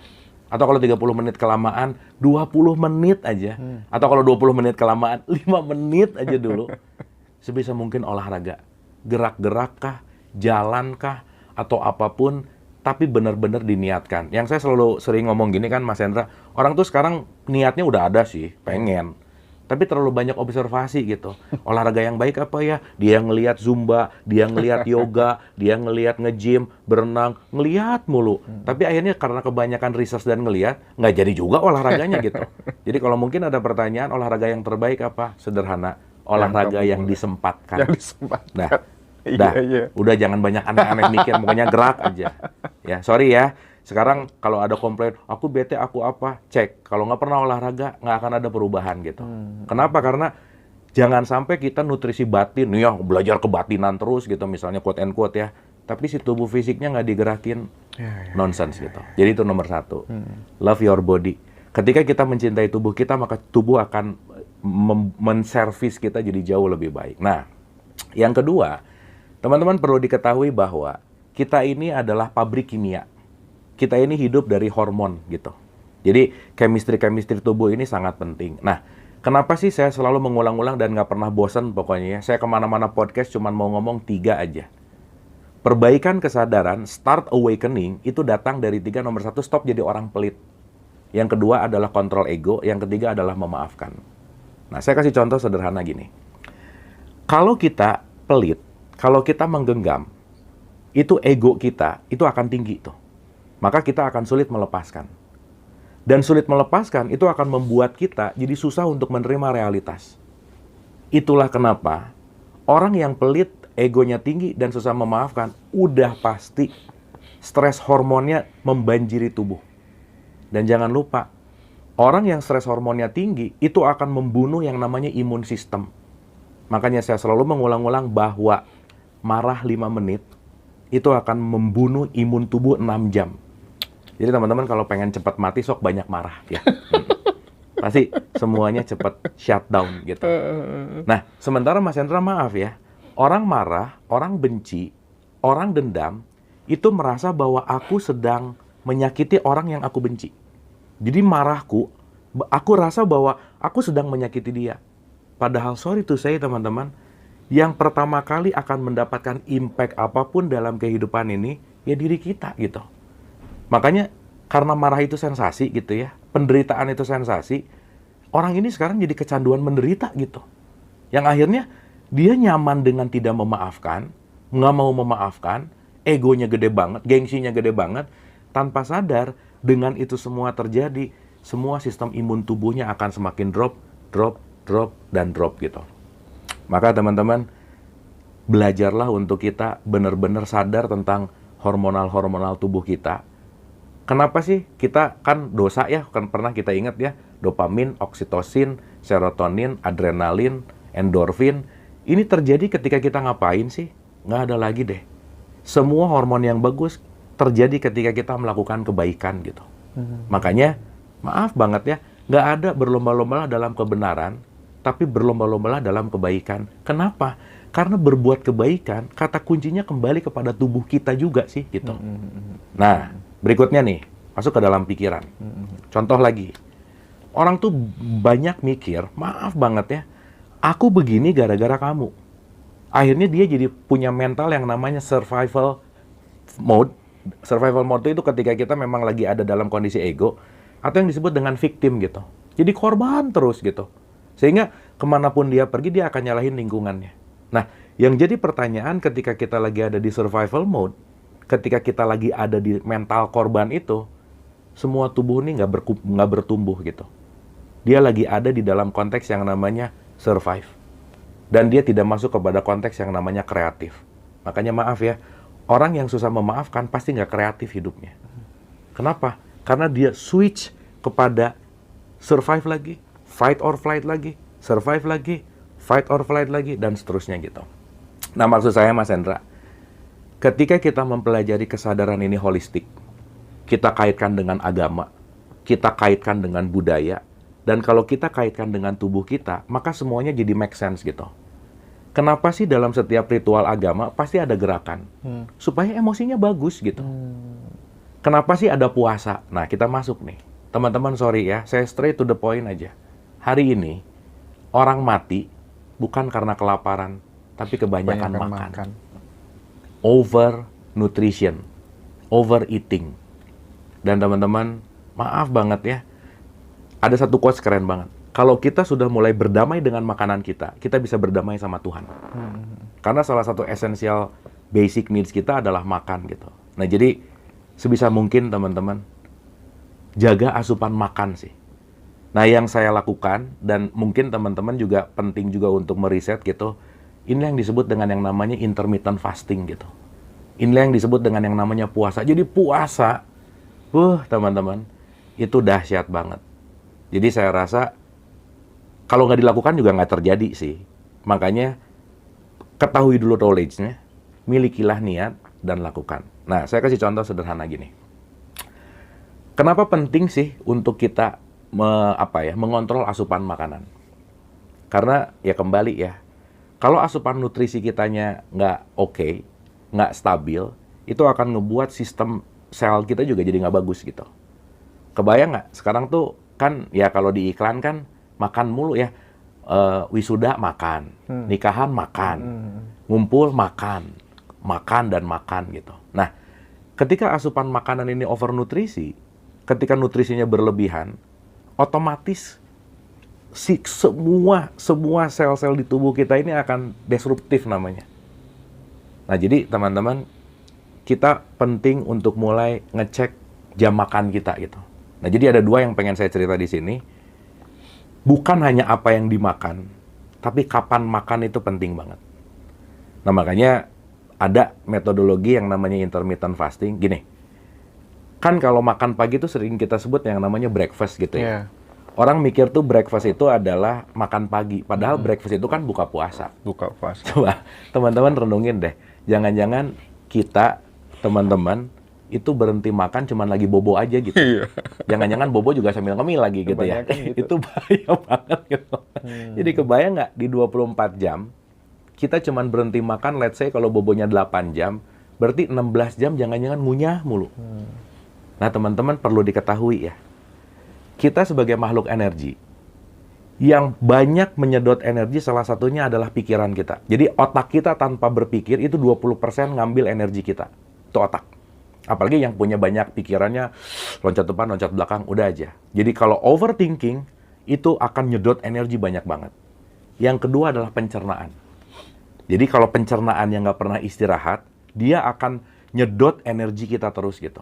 Atau kalau 30 menit kelamaan, 20 menit aja. Atau kalau 20 menit kelamaan, 5 menit aja dulu. Sebisa mungkin olahraga. Gerak-gerak kah, jalan kah, atau apapun, tapi benar-benar diniatkan. Yang saya selalu sering ngomong gini kan Mas Hendra, orang tuh sekarang niatnya udah ada sih, pengen. Tapi terlalu banyak observasi gitu. Olahraga yang baik apa ya? Dia ngelihat Zumba, dia ngelihat yoga, dia ngelihat nge-gym, berenang, ngelihat mulu. Tapi akhirnya karena kebanyakan research dan ngelihat, nggak jadi juga olahraganya gitu. Jadi kalau mungkin ada pertanyaan, olahraga yang terbaik apa? Sederhana, olahraga yang disempatkan. Nah, udah jangan banyak aneh-aneh mikir, pokoknya gerak aja. Ya, sorry ya. Sekarang kalau ada komplain, aku bete, aku apa, cek. Kalau nggak pernah olahraga, nggak akan ada perubahan gitu. Kenapa? Karena jangan sampai kita nutrisi batin, ya belajar kebatinan terus gitu, misalnya quote and quote ya. Tapi si tubuh fisiknya nggak digerakin, nonsense gitu. Jadi itu nomor 1. Love your body. Ketika kita mencintai tubuh kita, maka tubuh akan menservis kita jadi jauh lebih baik. Nah, yang kedua, teman-teman perlu diketahui bahwa kita ini adalah pabrik kimia. Kita ini hidup dari hormon gitu. Jadi chemistry tubuh ini sangat penting. Nah, kenapa sih saya selalu mengulang-ulang dan nggak pernah bosan pokoknya ya. Saya kemana-mana podcast cuman mau ngomong 3 aja. Perbaikan kesadaran, start awakening, itu datang dari 3. Nomor 1, stop jadi orang pelit. Yang kedua adalah kontrol ego. Yang ketiga adalah memaafkan. Nah, saya kasih contoh sederhana gini. Kalau kita pelit, kalau kita menggenggam, itu ego kita, itu akan tinggi tuh. Maka kita akan sulit melepaskan. Dan sulit melepaskan itu akan membuat kita jadi susah untuk menerima realitas. Itulah kenapa orang yang pelit, egonya tinggi dan susah memaafkan, udah pasti stres hormonnya membanjiri tubuh. Dan jangan lupa, orang yang stres hormonnya tinggi itu akan membunuh yang namanya imun sistem. Makanya saya selalu mengulang-ulang bahwa marah 5 menit itu akan membunuh imun tubuh 6 jam. Jadi teman-teman kalau pengen cepat mati, sok banyak marah ya. Pasti semuanya cepat shutdown gitu. Nah, sementara Mas Hendra maaf ya, orang marah, orang benci, orang dendam, itu merasa bahwa aku sedang menyakiti orang yang aku benci. Jadi marahku, aku rasa bahwa aku sedang menyakiti dia. Padahal sorry to say teman-teman, yang pertama kali akan mendapatkan impact apapun dalam kehidupan ini, ya diri kita gitu. Makanya karena marah itu sensasi gitu ya, penderitaan itu sensasi, orang ini sekarang jadi kecanduan menderita gitu. Yang akhirnya dia nyaman dengan tidak memaafkan, nggak mau memaafkan, egonya gede banget, gengsinya gede banget, tanpa sadar dengan itu semua terjadi, semua sistem imun tubuhnya akan semakin drop, dan drop gitu. Maka teman-teman, belajarlah untuk kita benar-benar sadar tentang hormonal tubuh kita. Kenapa sih kita kan dosa ya, kan pernah kita ingat ya, dopamin, oksitosin, serotonin, adrenalin, endorfin. Ini terjadi ketika kita ngapain sih? Nggak ada lagi deh. Semua hormon yang bagus terjadi ketika kita melakukan kebaikan gitu. Makanya, maaf banget ya, nggak ada berlomba-lomba dalam kebenaran, tapi berlomba-lomba dalam kebaikan. Kenapa? Karena berbuat kebaikan, kata kuncinya kembali kepada tubuh kita juga sih gitu. Nah, berikutnya nih, masuk ke dalam pikiran. Contoh lagi, orang tuh banyak mikir, maaf banget ya, aku begini gara-gara kamu. Akhirnya dia jadi punya mental yang namanya survival mode. Survival mode itu ketika kita memang lagi ada dalam kondisi ego, atau yang disebut dengan victim gitu. Jadi korban terus gitu. Sehingga kemanapun dia pergi, dia akan nyalahin lingkungannya. Nah, yang jadi pertanyaan ketika kita lagi ada di survival mode, ketika kita lagi ada di mental korban itu, semua tubuh ini nggak bertumbuh gitu. Dia lagi ada di dalam konteks yang namanya survive. Dan dia tidak masuk kepada konteks yang namanya kreatif. Makanya maaf ya, orang yang susah memaafkan pasti nggak kreatif hidupnya. Kenapa? Karena dia switch kepada survive lagi, fight or flight lagi, survive lagi, fight or flight lagi, dan seterusnya gitu. Nah, maksud saya Mas Hendra, ketika kita mempelajari kesadaran ini holistik, kita kaitkan dengan agama, kita kaitkan dengan budaya, dan kalau kita kaitkan dengan tubuh kita, maka semuanya jadi make sense gitu. Kenapa sih dalam setiap ritual agama pasti ada gerakan? Supaya emosinya bagus gitu. Kenapa sih ada puasa? Nah, kita masuk nih. Teman-teman, sorry ya, saya straight to the point aja. Hari ini, orang mati bukan karena kelaparan, tapi kebanyakan makan. Over nutrition, overeating. Dan teman-teman, maaf banget ya, ada satu quotes keren banget. Kalau kita sudah mulai berdamai dengan makanan kita, kita bisa berdamai sama Tuhan. Karena salah satu esensial basic needs kita adalah makan gitu. Nah, jadi sebisa mungkin teman-teman, jaga asupan makan sih. Nah, yang saya lakukan, dan mungkin teman-teman juga penting juga untuk meriset gitu, ini yang disebut dengan yang namanya intermittent fasting gitu. Inilah yang disebut dengan yang namanya puasa. Jadi puasa, teman-teman, itu dahsyat banget. Jadi saya rasa, kalau nggak dilakukan juga nggak terjadi sih. Makanya, ketahui dulu knowledge-nya, milikilah niat, dan lakukan. Nah, saya kasih contoh sederhana gini. Kenapa penting sih untuk kita mengontrol asupan makanan? Karena ya kembali ya, kalau asupan nutrisi kitanya nggak oke, nggak stabil, itu akan ngebuat sistem sel kita juga jadi nggak bagus gitu. Kebayang nggak? Sekarang tuh kan ya kalau di iklan kan makan mulu ya, wisuda makan, nikahan makan, ngumpul makan dan makan gitu. Nah, ketika asupan makanan ini overnutrisi, ketika nutrisinya berlebihan, otomatis semua sel-sel di tubuh kita ini akan disruptif namanya. Nah, jadi teman-teman, kita penting untuk mulai ngecek jam makan kita gitu. Nah, jadi ada dua yang pengen saya cerita di sini. Bukan hanya apa yang dimakan, tapi kapan makan itu penting banget. Nah, makanya ada metodologi yang namanya intermittent fasting. Gini, kan kalau makan pagi itu sering kita sebut yang namanya breakfast gitu ya. Orang mikir tuh breakfast itu adalah makan pagi. Padahal breakfast itu kan buka puasa. Buka puasa. Coba teman-teman renungin deh. Jangan-jangan kita, teman-teman, itu berhenti makan cuman lagi bobo aja gitu. Jangan-jangan bobo juga sambil ngemil lagi gitu ya. Gitu. Itu bahaya banget gitu. Jadi kebayang nggak di 24 jam, kita cuman berhenti makan, let's say kalau bobonya 8 jam, berarti 16 jam jangan-jangan ngunyah mulu. Nah, teman-teman perlu diketahui ya, kita sebagai makhluk energi, yang banyak menyedot energi salah satunya adalah pikiran kita. Jadi otak kita tanpa berpikir itu 20% ngambil energi kita. Itu otak. Apalagi yang punya banyak pikirannya, loncat depan, loncat belakang, udah aja. Jadi kalau overthinking, itu akan nyedot energi banyak banget. Yang kedua adalah pencernaan. Jadi kalau pencernaan yang nggak pernah istirahat, dia akan nyedot energi kita terus gitu.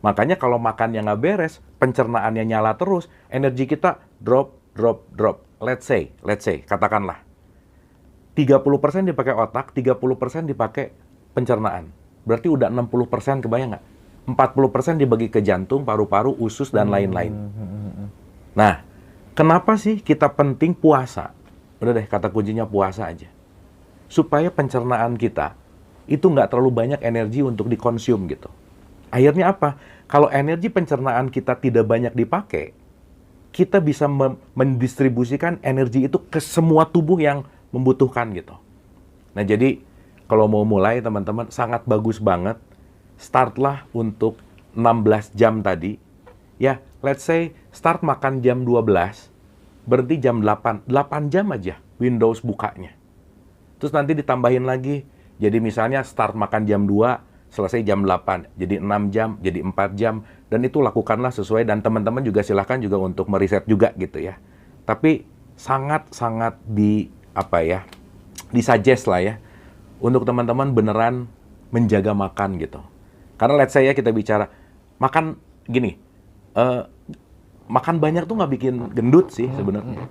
Makanya kalau makan yang nggak beres, pencernaannya nyala terus, energi kita drop. Let's say, katakanlah, 30% dipakai otak, 30% dipakai pencernaan. Berarti udah 60%, kebayang nggak? 40% dibagi ke jantung, paru-paru, usus, dan lain-lain. Nah, kenapa sih kita penting puasa? Udah deh, kata kuncinya puasa aja. Supaya pencernaan kita itu nggak terlalu banyak energi untuk dikonsum gitu. Akhirnya apa? Kalau energi pencernaan kita tidak banyak dipakai, kita bisa mendistribusikan energi itu ke semua tubuh yang membutuhkan gitu. Nah, jadi kalau mau mulai teman-teman sangat bagus banget, startlah untuk 16 jam tadi. Ya, let's say start makan jam 12, berarti jam 8 jam aja Windows bukanya. Terus nanti ditambahin lagi, jadi misalnya start makan jam 2, selesai jam 8, jadi 6 jam, jadi 4 jam, dan itu lakukanlah sesuai, dan teman-teman juga silahkan juga untuk meriset juga gitu ya. Tapi sangat-sangat disuggest lah ya, untuk teman-teman beneran menjaga makan gitu. Karena let's say ya kita bicara, makan gini, makan banyak tuh nggak bikin gendut sih sebenarnya.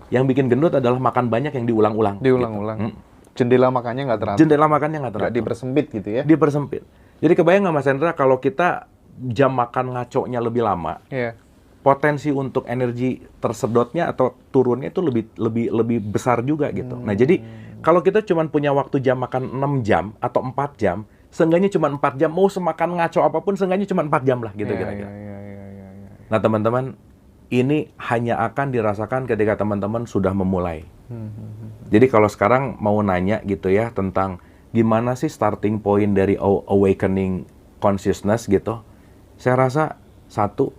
Yang bikin gendut adalah makan banyak yang diulang-ulang. Diulang-ulang. Gitu. Jendela makannya nggak teratur. Jendela makannya nggak teratur. Nggak dipersempit gitu ya? Dipersempit. Jadi kebayang nggak Mas Hendra kalau kita jam makan ngaconya lebih lama, potensi untuk energi tersedotnya atau turunnya itu lebih besar juga gitu. Nah, jadi kalau kita cuma punya waktu jam makan 6 jam atau 4 jam, seenggaknya cuma 4 jam, mau semakan ngaco apapun, seenggaknya cuma 4 jam lah gitu kira-kira. Nah, teman-teman, ini hanya akan dirasakan ketika teman-teman sudah memulai. Jadi kalau sekarang mau nanya gitu ya tentang gimana sih starting point dari awakening consciousness gitu, saya rasa satu,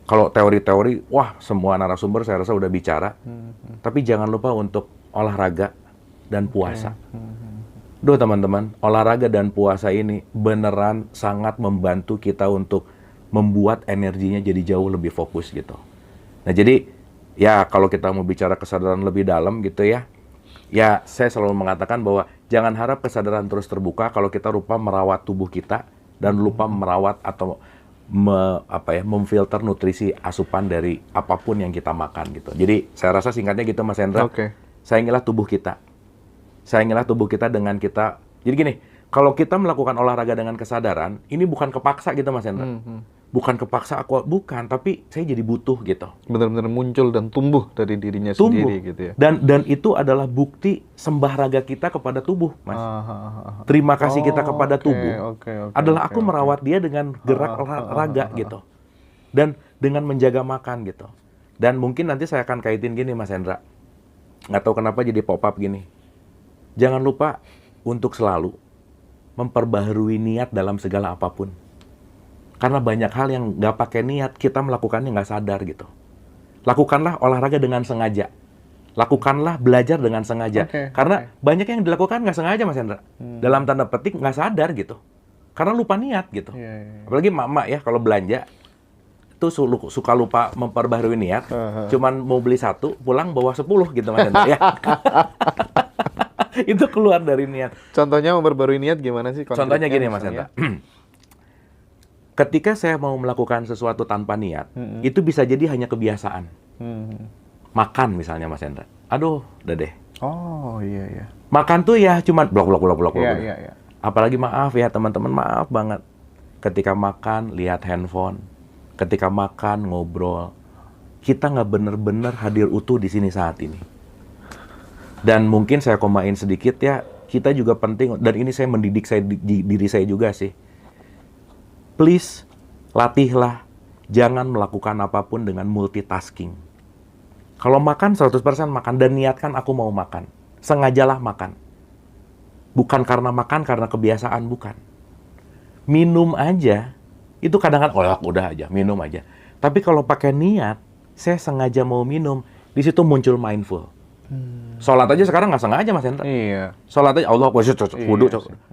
kalau teori-teori, wah semua narasumber saya rasa udah bicara, tapi jangan lupa untuk olahraga dan puasa. Duh teman-teman, olahraga dan puasa ini beneran sangat membantu kita untuk membuat energinya jadi jauh lebih fokus gitu. Nah jadi, ya kalau kita mau bicara kesadaran lebih dalam gitu ya, ya saya selalu mengatakan bahwa jangan harap kesadaran terus terbuka kalau kita lupa merawat tubuh kita dan lupa merawat atau memfilter nutrisi asupan dari apapun yang kita makan gitu. Jadi saya rasa singkatnya gitu Mas Hendra, sayangilah tubuh kita. Sayangilah tubuh kita dengan kita. Jadi gini, kalau kita melakukan olahraga dengan kesadaran, ini bukan kepaksa gitu Mas Hendra. Bukan kepaksa bukan, tapi saya jadi butuh gitu. Benar-benar muncul dan tumbuh dari dirinya sendiri gitu ya. Dan itu adalah bukti sembah raga kita kepada tubuh, Mas. Terima kasih kita kepada tubuh adalah aku merawat dia dengan gerak raga gitu. Dan dengan menjaga makan gitu. Dan mungkin nanti saya akan kaitin gini Mas Hendra. Nggak tahu kenapa jadi pop-up gini. Jangan lupa untuk selalu memperbaharui niat dalam segala apapun. Karena banyak hal yang nggak pakai niat, kita melakukannya nggak sadar gitu. Lakukanlah olahraga dengan sengaja. Lakukanlah belajar dengan sengaja. Karena banyak yang dilakukan nggak sengaja, Mas Hendra. Dalam tanda petik nggak sadar gitu. Karena lupa niat gitu. Apalagi mama ya, kalau belanja, itu suka lupa memperbaharui niat. Cuman mau beli 1, pulang bawa 10 gitu, Mas Hendra. Ya. Itu keluar dari niat. Contohnya memperbarui niat gimana sih? Contohnya gini, Mas Hendra. Ketika saya mau melakukan sesuatu tanpa niat, itu bisa jadi hanya kebiasaan. Makan misalnya Mas Hendra. Aduh, udah deh. Oh, iya. Makan tuh ya cuma blok. Iya. Apalagi maaf ya teman-teman, maaf banget. Ketika makan, lihat handphone. Ketika makan, ngobrol. Kita nggak bener-bener hadir utuh di sini saat ini. Dan mungkin saya komain sedikit ya, kita juga penting, dan ini saya mendidik diri saya juga sih. Please, latihlah, jangan melakukan apapun dengan multitasking. Kalau makan, 100% makan, dan niatkan aku mau makan. Sengajalah makan. Bukan karena makan, karena kebiasaan, bukan. Minum aja, itu kadang-kadang, udah aja, minum aja. Tapi kalau pakai niat, saya sengaja mau minum, di situ muncul mindful. Sholat aja sekarang nggak sengaja Mas Hendra. Iya. Sholat aja, Allah, wudu,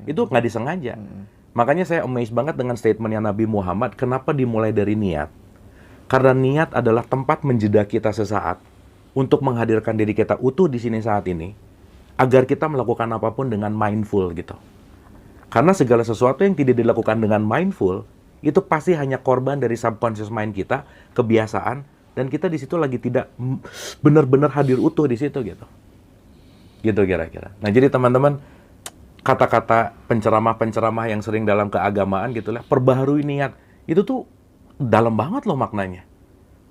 itu nggak disengaja. Makanya saya amazed banget dengan statementnya Nabi Muhammad, kenapa dimulai dari niat? Karena niat adalah tempat menjeda kita sesaat untuk menghadirkan diri kita utuh di sini saat ini, agar kita melakukan apapun dengan mindful gitu. Karena segala sesuatu yang tidak dilakukan dengan mindful, itu pasti hanya korban dari subconscious mind kita, kebiasaan, dan kita di situ lagi tidak benar-benar hadir utuh di situ gitu. Gitu kira-kira. Nah jadi teman-teman, kata-kata penceramah-penceramah yang sering dalam keagamaan gitulah, perbaharui niat, itu tuh dalam banget loh maknanya.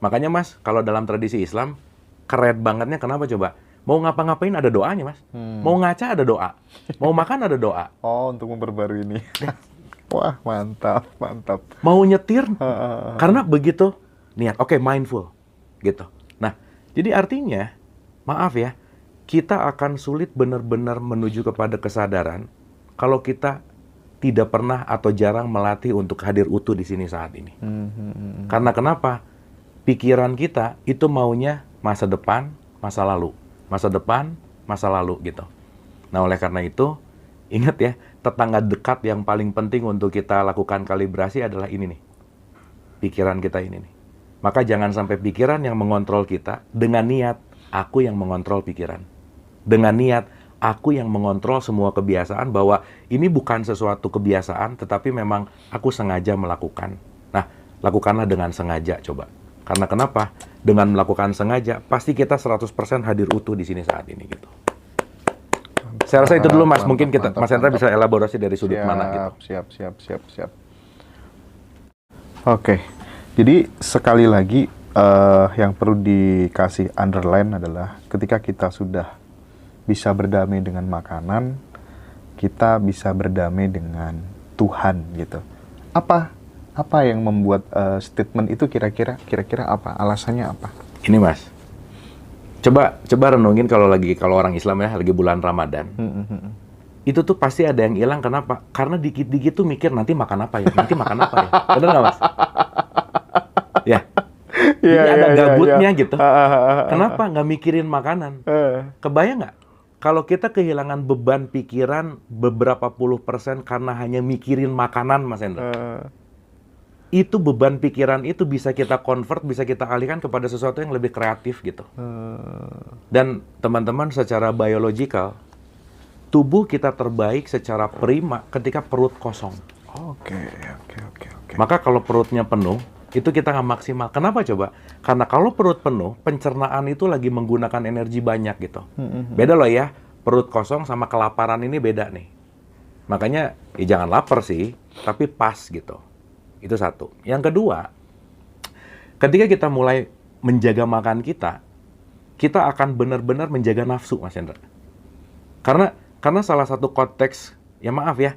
Makanya Mas, kalau dalam tradisi Islam, keren bangetnya kenapa coba? Mau ngapa-ngapain ada doanya Mas. Mau ngaca ada doa. Mau makan ada doa. Oh, untuk memperbarui ini. Wah, mantap. Mau nyetir, karena begitu niat. Oke, mindful. Gitu. Nah, jadi artinya, maaf ya, kita akan sulit benar-benar menuju kepada kesadaran kalau kita tidak pernah atau jarang melatih untuk hadir utuh di sini saat ini. Karena kenapa? Pikiran kita itu maunya masa depan, masa lalu. Masa depan, masa lalu gitu. Nah, oleh karena itu, ingat ya, tetangga dekat yang paling penting untuk kita lakukan kalibrasi adalah ini nih. Pikiran kita ini nih. Maka jangan sampai pikiran yang mengontrol kita dengan niat, aku yang mengontrol pikiran. Dengan niat, aku yang mengontrol semua kebiasaan bahwa ini bukan sesuatu kebiasaan, tetapi memang aku sengaja melakukan. Nah, lakukanlah dengan sengaja coba. Karena kenapa? Dengan melakukan sengaja, pasti kita 100% hadir utuh di sini saat ini gitu. Saya rasa itu dulu Mas, mungkin Mas Hendra bisa elaborasi dari sudut mana gitu. Siap. Oke. Jadi sekali lagi yang perlu dikasih underline adalah ketika kita sudah bisa berdamai dengan makanan, kita bisa berdamai dengan Tuhan gitu. Apa yang membuat statement itu kira-kira apa? Alasannya apa? Ini Mas, coba renungin kalau orang Islam ya lagi bulan Ramadan. Itu tuh pasti ada yang hilang. Kenapa? Karena dikit-dikit tuh mikir nanti makan apa ya, bener nggak Mas? Ya, jadi ada gabutnya gitu. Kenapa nggak mikirin makanan? Kebayang nggak? Kalau kita kehilangan beban pikiran beberapa puluh % karena hanya mikirin makanan, Mas Hendra, itu beban pikiran itu bisa kita convert, bisa kita alihkan kepada sesuatu yang lebih kreatif gitu. Dan teman-teman, secara biologikal, tubuh kita terbaik secara prima ketika perut kosong. Oke. Maka kalau perutnya penuh, itu kita nggak maksimal. Kenapa coba? Karena kalau perut penuh, pencernaan itu lagi menggunakan energi banyak gitu. Beda loh ya, perut kosong sama kelaparan ini beda nih. Makanya, ya jangan lapar sih, tapi pas gitu. Itu satu. Yang kedua, ketika kita mulai menjaga makan kita akan benar-benar menjaga nafsu, Mas Hendra. Karena salah satu konteks, ya maaf ya,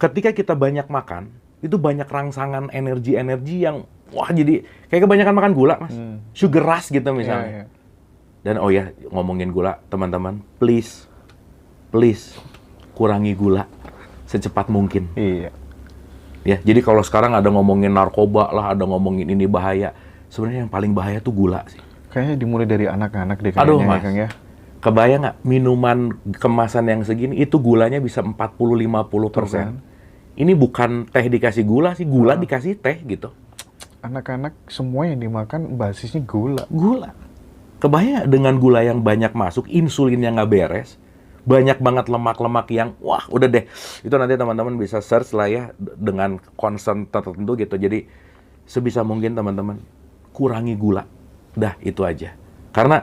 ketika kita banyak makan, itu banyak rangsangan energi-energi yang, wah jadi kayak kebanyakan makan gula, Mas. Sugar rush gitu misalnya. Dan oh ya, ngomongin gula, teman-teman, please, kurangi gula secepat mungkin. Iya. Ya, jadi kalau sekarang ada ngomongin narkoba lah, ada ngomongin ini bahaya, sebenarnya yang paling bahaya tuh gula sih. Kayaknya dimulai dari anak-anak deh kayaknya. Aduh, Mas. Ya, Kang ya. Kebayang nggak, minuman kemasan yang segini, itu gulanya bisa 40-50%. Ini bukan teh dikasih gula sih, gula dikasih teh gitu. Anak-anak semua yang dimakan basisnya gula. Kebayang nggak dengan gula yang banyak masuk, insulin yang nggak beres, banyak banget lemak-lemak yang, wah udah deh. Itu nanti teman-teman bisa search lah ya, dengan concern tertentu gitu. Jadi sebisa mungkin teman-teman, kurangi gula. Dah, itu aja. Karena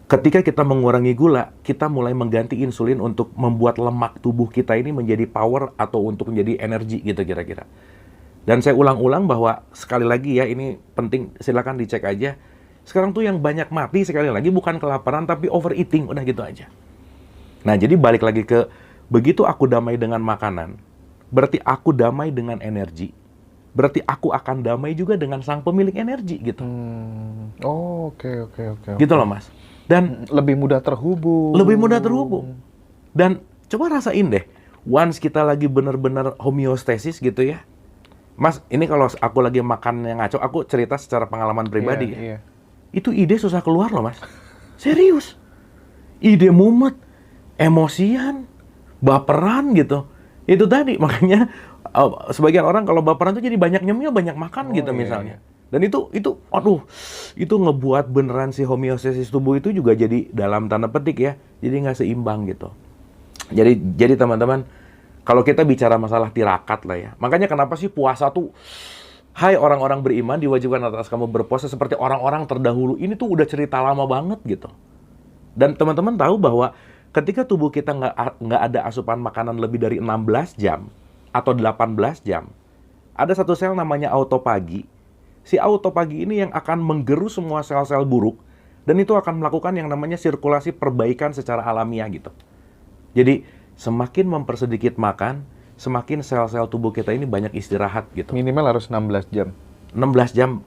ketika kita mengurangi gula, kita mulai mengganti insulin untuk membuat lemak tubuh kita ini menjadi power atau untuk menjadi energi gitu kira-kira. Dan saya ulang-ulang bahwa sekali lagi ya, ini penting, silakan dicek aja. Sekarang tuh yang banyak mati sekali lagi bukan kelaparan tapi overeating, udah gitu aja. Nah, jadi balik lagi ke begitu aku damai dengan makanan, berarti aku damai dengan energi. Berarti aku akan damai juga dengan sang pemilik energi gitu. Oke. Gitu loh, Mas. Dan lebih mudah terhubung. Dan coba rasain deh, once kita lagi benar-benar homeostasis gitu ya. Mas, ini kalau aku lagi makan yang ngaco, aku cerita secara pengalaman pribadi. Iya. Itu ide susah keluar loh, Mas. Serius. Ide mumet, emosian, baperan gitu. Itu tadi, makanya sebagian orang kalau baperan tuh jadi banyak nyemil, banyak makan gitu misalnya. Dan itu ngebuat beneran si homeostasis tubuh itu juga jadi dalam tanda petik ya, jadi nggak seimbang gitu. Jadi teman-teman, kalau kita bicara masalah tirakat lah ya, makanya kenapa sih puasa tuh, hai orang-orang beriman diwajibkan atas kamu berpuasa seperti orang-orang terdahulu, ini tuh udah cerita lama banget gitu. Dan teman-teman tahu bahwa ketika tubuh kita nggak ada asupan makanan lebih dari 16 jam atau 18 jam, ada satu sel namanya autofagi. Si autofagi ini yang akan menggerus semua sel-sel buruk, dan itu akan melakukan yang namanya sirkulasi perbaikan secara alamiah gitu. Jadi, semakin mempersedikit makan, semakin sel-sel tubuh kita ini banyak istirahat gitu. Minimal harus 16 jam. 16 jam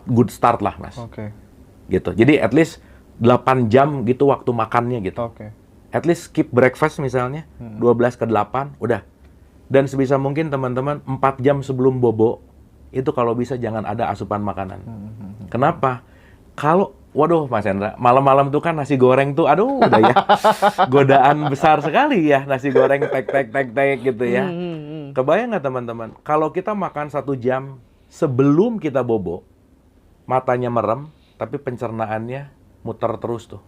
good start lah, Mas. Oke. Gitu. Jadi, at least 8 jam gitu waktu makannya gitu. Oke. At least skip breakfast misalnya, 12 ke 8, udah. Dan sebisa mungkin teman-teman, 4 jam sebelum bobo, itu kalau bisa jangan ada asupan makanan. Kenapa? Waduh Mas Hendra, malam-malam tuh kan nasi goreng tuh, aduh udah ya, godaan besar sekali ya, nasi goreng tek gitu ya. Kebayang nggak teman-teman, kalau kita makan 1 jam sebelum kita bobo, matanya merem, tapi pencernaannya muter terus tuh.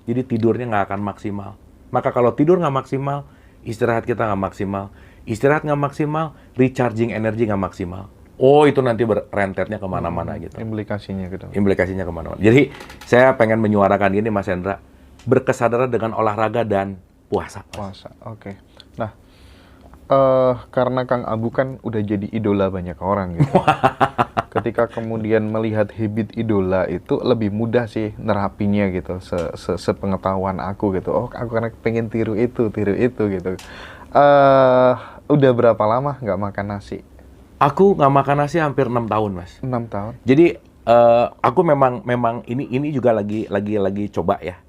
Jadi tidurnya nggak akan maksimal. Maka kalau tidur nggak maksimal, istirahat kita nggak maksimal. Istirahat nggak maksimal, recharging energi nggak maksimal. Oh, itu nanti berentetnya kemana-mana gitu. Implikasinya gitu. Implikasinya kemana-mana. Jadi, saya pengen menyuarakan ini, Mas Hendra. Berkesadaran dengan olahraga dan puasa. Puasa, oke. Nah, karena Kang Abu kan udah jadi idola banyak orang gitu. Ketika kemudian melihat habit idola itu lebih mudah sih nerapinya gitu, sepengetahuan aku gitu. Oh, aku karena pengen tiru itu gitu. Udah berapa lama nggak makan nasi? Aku nggak makan nasi hampir 6 tahun, Mas. 6 tahun. Jadi aku memang ini juga lagi coba ya.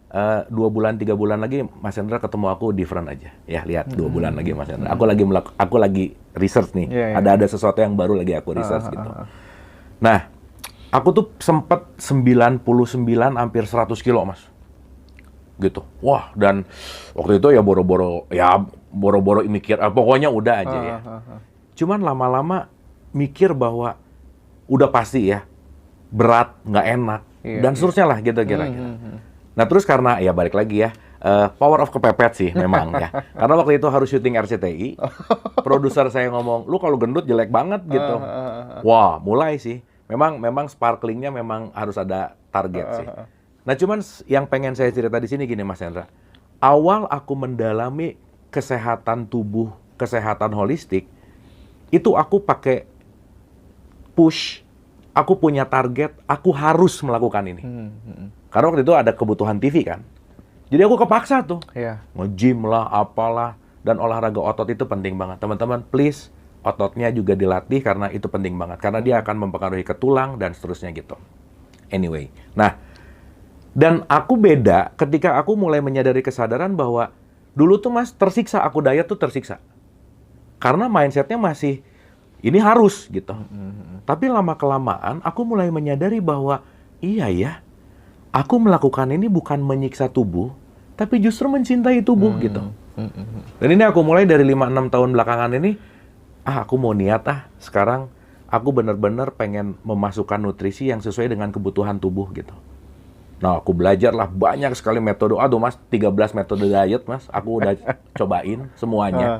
2 bulan 3 bulan lagi Mas Hendra ketemu aku different aja. Ya, lihat 2 bulan lagi Mas Hendra. Aku lagi research nih. Ada sesuatu yang baru lagi aku research gitu. Nah, aku tuh sempet 99 hampir 100 kilo, Mas. Gitu. Wah, dan waktu itu ya boro-boro mikir, pokoknya udah aja ya. Cuman lama-lama mikir bahwa udah pasti ya, berat, nggak enak, dan seterusnya lah gitu kira-kira. Nah terus karena ya balik lagi ya, power of kepepet sih memang ya. Karena waktu itu harus syuting RCTI, produser saya ngomong, lu kalau gendut jelek banget gitu. Wah, mulai sih. Memang sparklingnya memang harus ada target sih. Nah cuman yang pengen saya cerita di sini gini Mas Hendra. Awal aku mendalami kesehatan tubuh, kesehatan holistik, itu aku pakai push, aku punya target, aku harus melakukan ini. Karena waktu itu ada kebutuhan TV kan. Jadi aku kepaksa tuh. Nge-gym lah, apalah. Dan olahraga otot itu penting banget. Teman-teman, please, ototnya juga dilatih karena itu penting banget. Karena dia akan mempengaruhi ke tulang dan seterusnya gitu. Anyway, nah, dan aku beda ketika aku mulai menyadari kesadaran bahwa dulu tuh Mas, tersiksa, aku diet tuh tersiksa. Karena mindsetnya masih, ini harus gitu. Tapi lama-kelamaan aku mulai menyadari bahwa, iya ya, aku melakukan ini bukan menyiksa tubuh, tapi justru mencintai tubuh gitu. Dan ini aku mulai dari 5-6 tahun belakangan ini, aku mau niat sekarang aku benar-benar pengen memasukkan nutrisi yang sesuai dengan kebutuhan tubuh gitu. Nah, aku belajar lah banyak sekali metode. Aduh Mas, 13 metode diet Mas, aku udah cobain semuanya.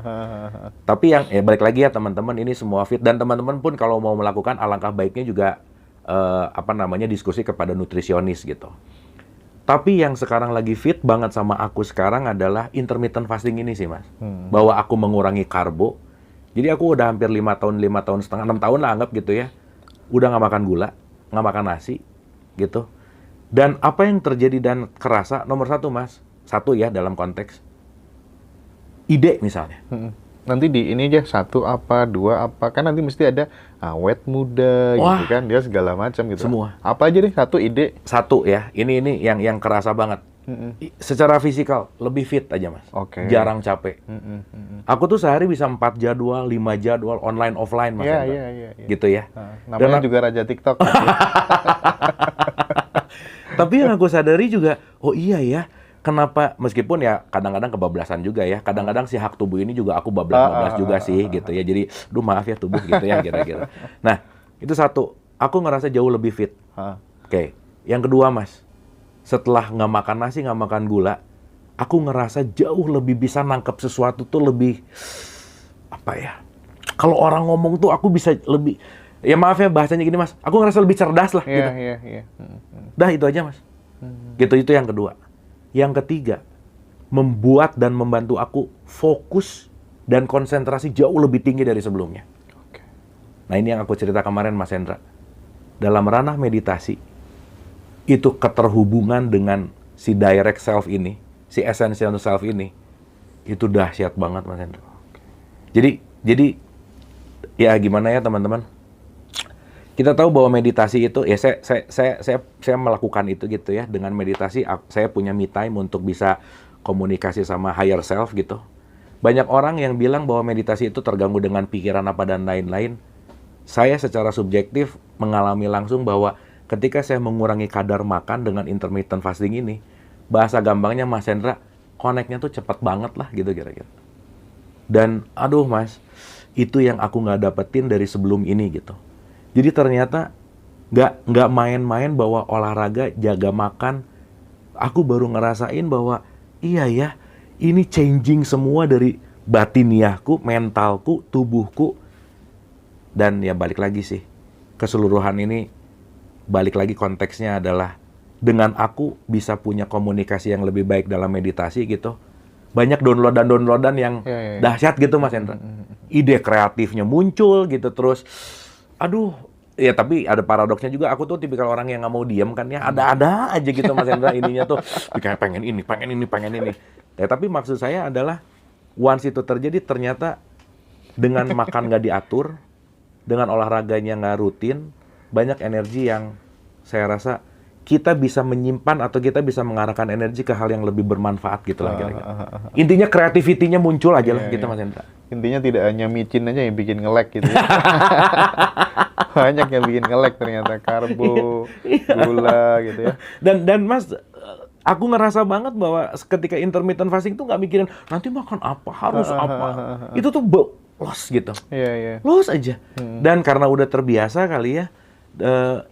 Tapi yang, balik lagi ya teman-teman, ini semua fit. Dan teman-teman pun kalau mau melakukan, alangkah baiknya juga diskusi kepada nutrisionis gitu. Tapi yang sekarang lagi fit banget sama aku sekarang adalah intermittent fasting ini sih Mas. Bahwa aku mengurangi karbo. Jadi aku udah hampir 5 tahun setengah, 6 tahun lah anggap gitu ya. Udah nggak makan gula, nggak makan nasi gitu. Dan apa yang terjadi dan kerasa, nomor 1 Mas, 1 ya dalam konteks ide misalnya. Nanti di ini aja 1 apa, 2 apa, kan nanti mesti ada awet muda. Wah, gitu kan, dia segala macam gitu. Semua. Apa aja deh 1 ide. 1 ya, ini yang kerasa banget. Secara fisikal lebih fit aja Mas. Jarang capek. Aku tuh sehari bisa 4 jadwal, 5 jadwal online offline Mas. Iya. Gitu ya. Namanya juga raja TikTok. Gitu. Tapi yang aku sadari juga, oh iya ya, kenapa meskipun ya kadang-kadang kebablasan juga ya, kadang-kadang si hak tubuh ini juga aku bablas juga sih gitu ya. Jadi, maaf ya tubuh gitu ya kira-kira. Nah, itu 1, aku ngerasa jauh lebih fit. Oke. Yang kedua Mas, setelah nggak makan nasi, nggak makan gula, aku ngerasa jauh lebih bisa nangkep sesuatu tuh lebih, apa ya, kalau orang ngomong tuh aku bisa lebih, ya maaf ya bahasanya gini Mas, aku ngerasa lebih cerdas lah gitu. Iya. Dah itu aja Mas. Gitu, itu yang kedua. Yang ketiga, membuat dan membantu aku fokus dan konsentrasi jauh lebih tinggi dari sebelumnya. Nah ini yang aku cerita kemarin Mas Hendra. Dalam ranah meditasi, itu keterhubungan dengan si direct self ini, si essential self ini, itu dahsyat banget Mas Hendra. Jadi ya gimana ya teman-teman? Kita tahu bahwa meditasi itu, ya saya melakukan itu gitu ya. Dengan meditasi, saya punya me time untuk bisa komunikasi sama higher self gitu. Banyak orang yang bilang bahwa meditasi itu terganggu dengan pikiran apa dan lain-lain. Saya secara subjektif mengalami langsung bahwa ketika saya mengurangi kadar makan dengan intermittent fasting ini, bahasa gampangnya Mas Hendra, connect-nya tuh cepat banget lah gitu kira-kira. Dan aduh Mas, itu yang aku nggak dapetin dari sebelum ini gitu. Jadi ternyata nggak main-main bahwa olahraga, jaga makan, aku baru ngerasain bahwa iya ya, ini changing semua dari batiniahku, mentalku, tubuhku, dan ya balik lagi sih, keseluruhan ini balik lagi konteksnya adalah dengan aku bisa punya komunikasi yang lebih baik dalam meditasi gitu, banyak downloadan yang dahsyat gitu Mas Hendra. Ide kreatifnya muncul gitu, terus aduh, ya tapi ada paradoksnya juga, aku tuh tipikal orang yang nggak mau diem kan ya, ada-ada aja gitu Mas Hendra, ininya tuh kayak pengen ini. Ya, tapi maksud saya adalah once itu terjadi, ternyata dengan makan nggak diatur, dengan olahraganya nggak rutin, banyak energi yang saya rasa kita bisa menyimpan atau kita bisa mengarahkan energi ke hal yang lebih bermanfaat gitu lah kira-kira. Intinya kreativitinya muncul aja lah gitu Mas Hendra. Intinya tidak hanya micin aja yang bikin nge-lag gitu ya. Banyak yang bikin nge-lag ternyata, karbo, gula gitu ya. Dan Mas, aku ngerasa banget bahwa ketika intermittent fasting tuh nggak mikirin nanti makan apa, harus apa. Itu tuh los gitu. Los aja. Dan karena udah terbiasa kali ya,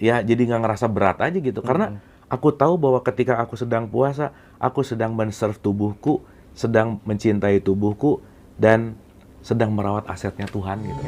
ya jadi nggak ngerasa berat aja gitu. Karena aku tahu bahwa ketika aku sedang puasa, aku sedang men-serve tubuhku, sedang mencintai tubuhku, dan sedang merawat asetnya Tuhan gitu.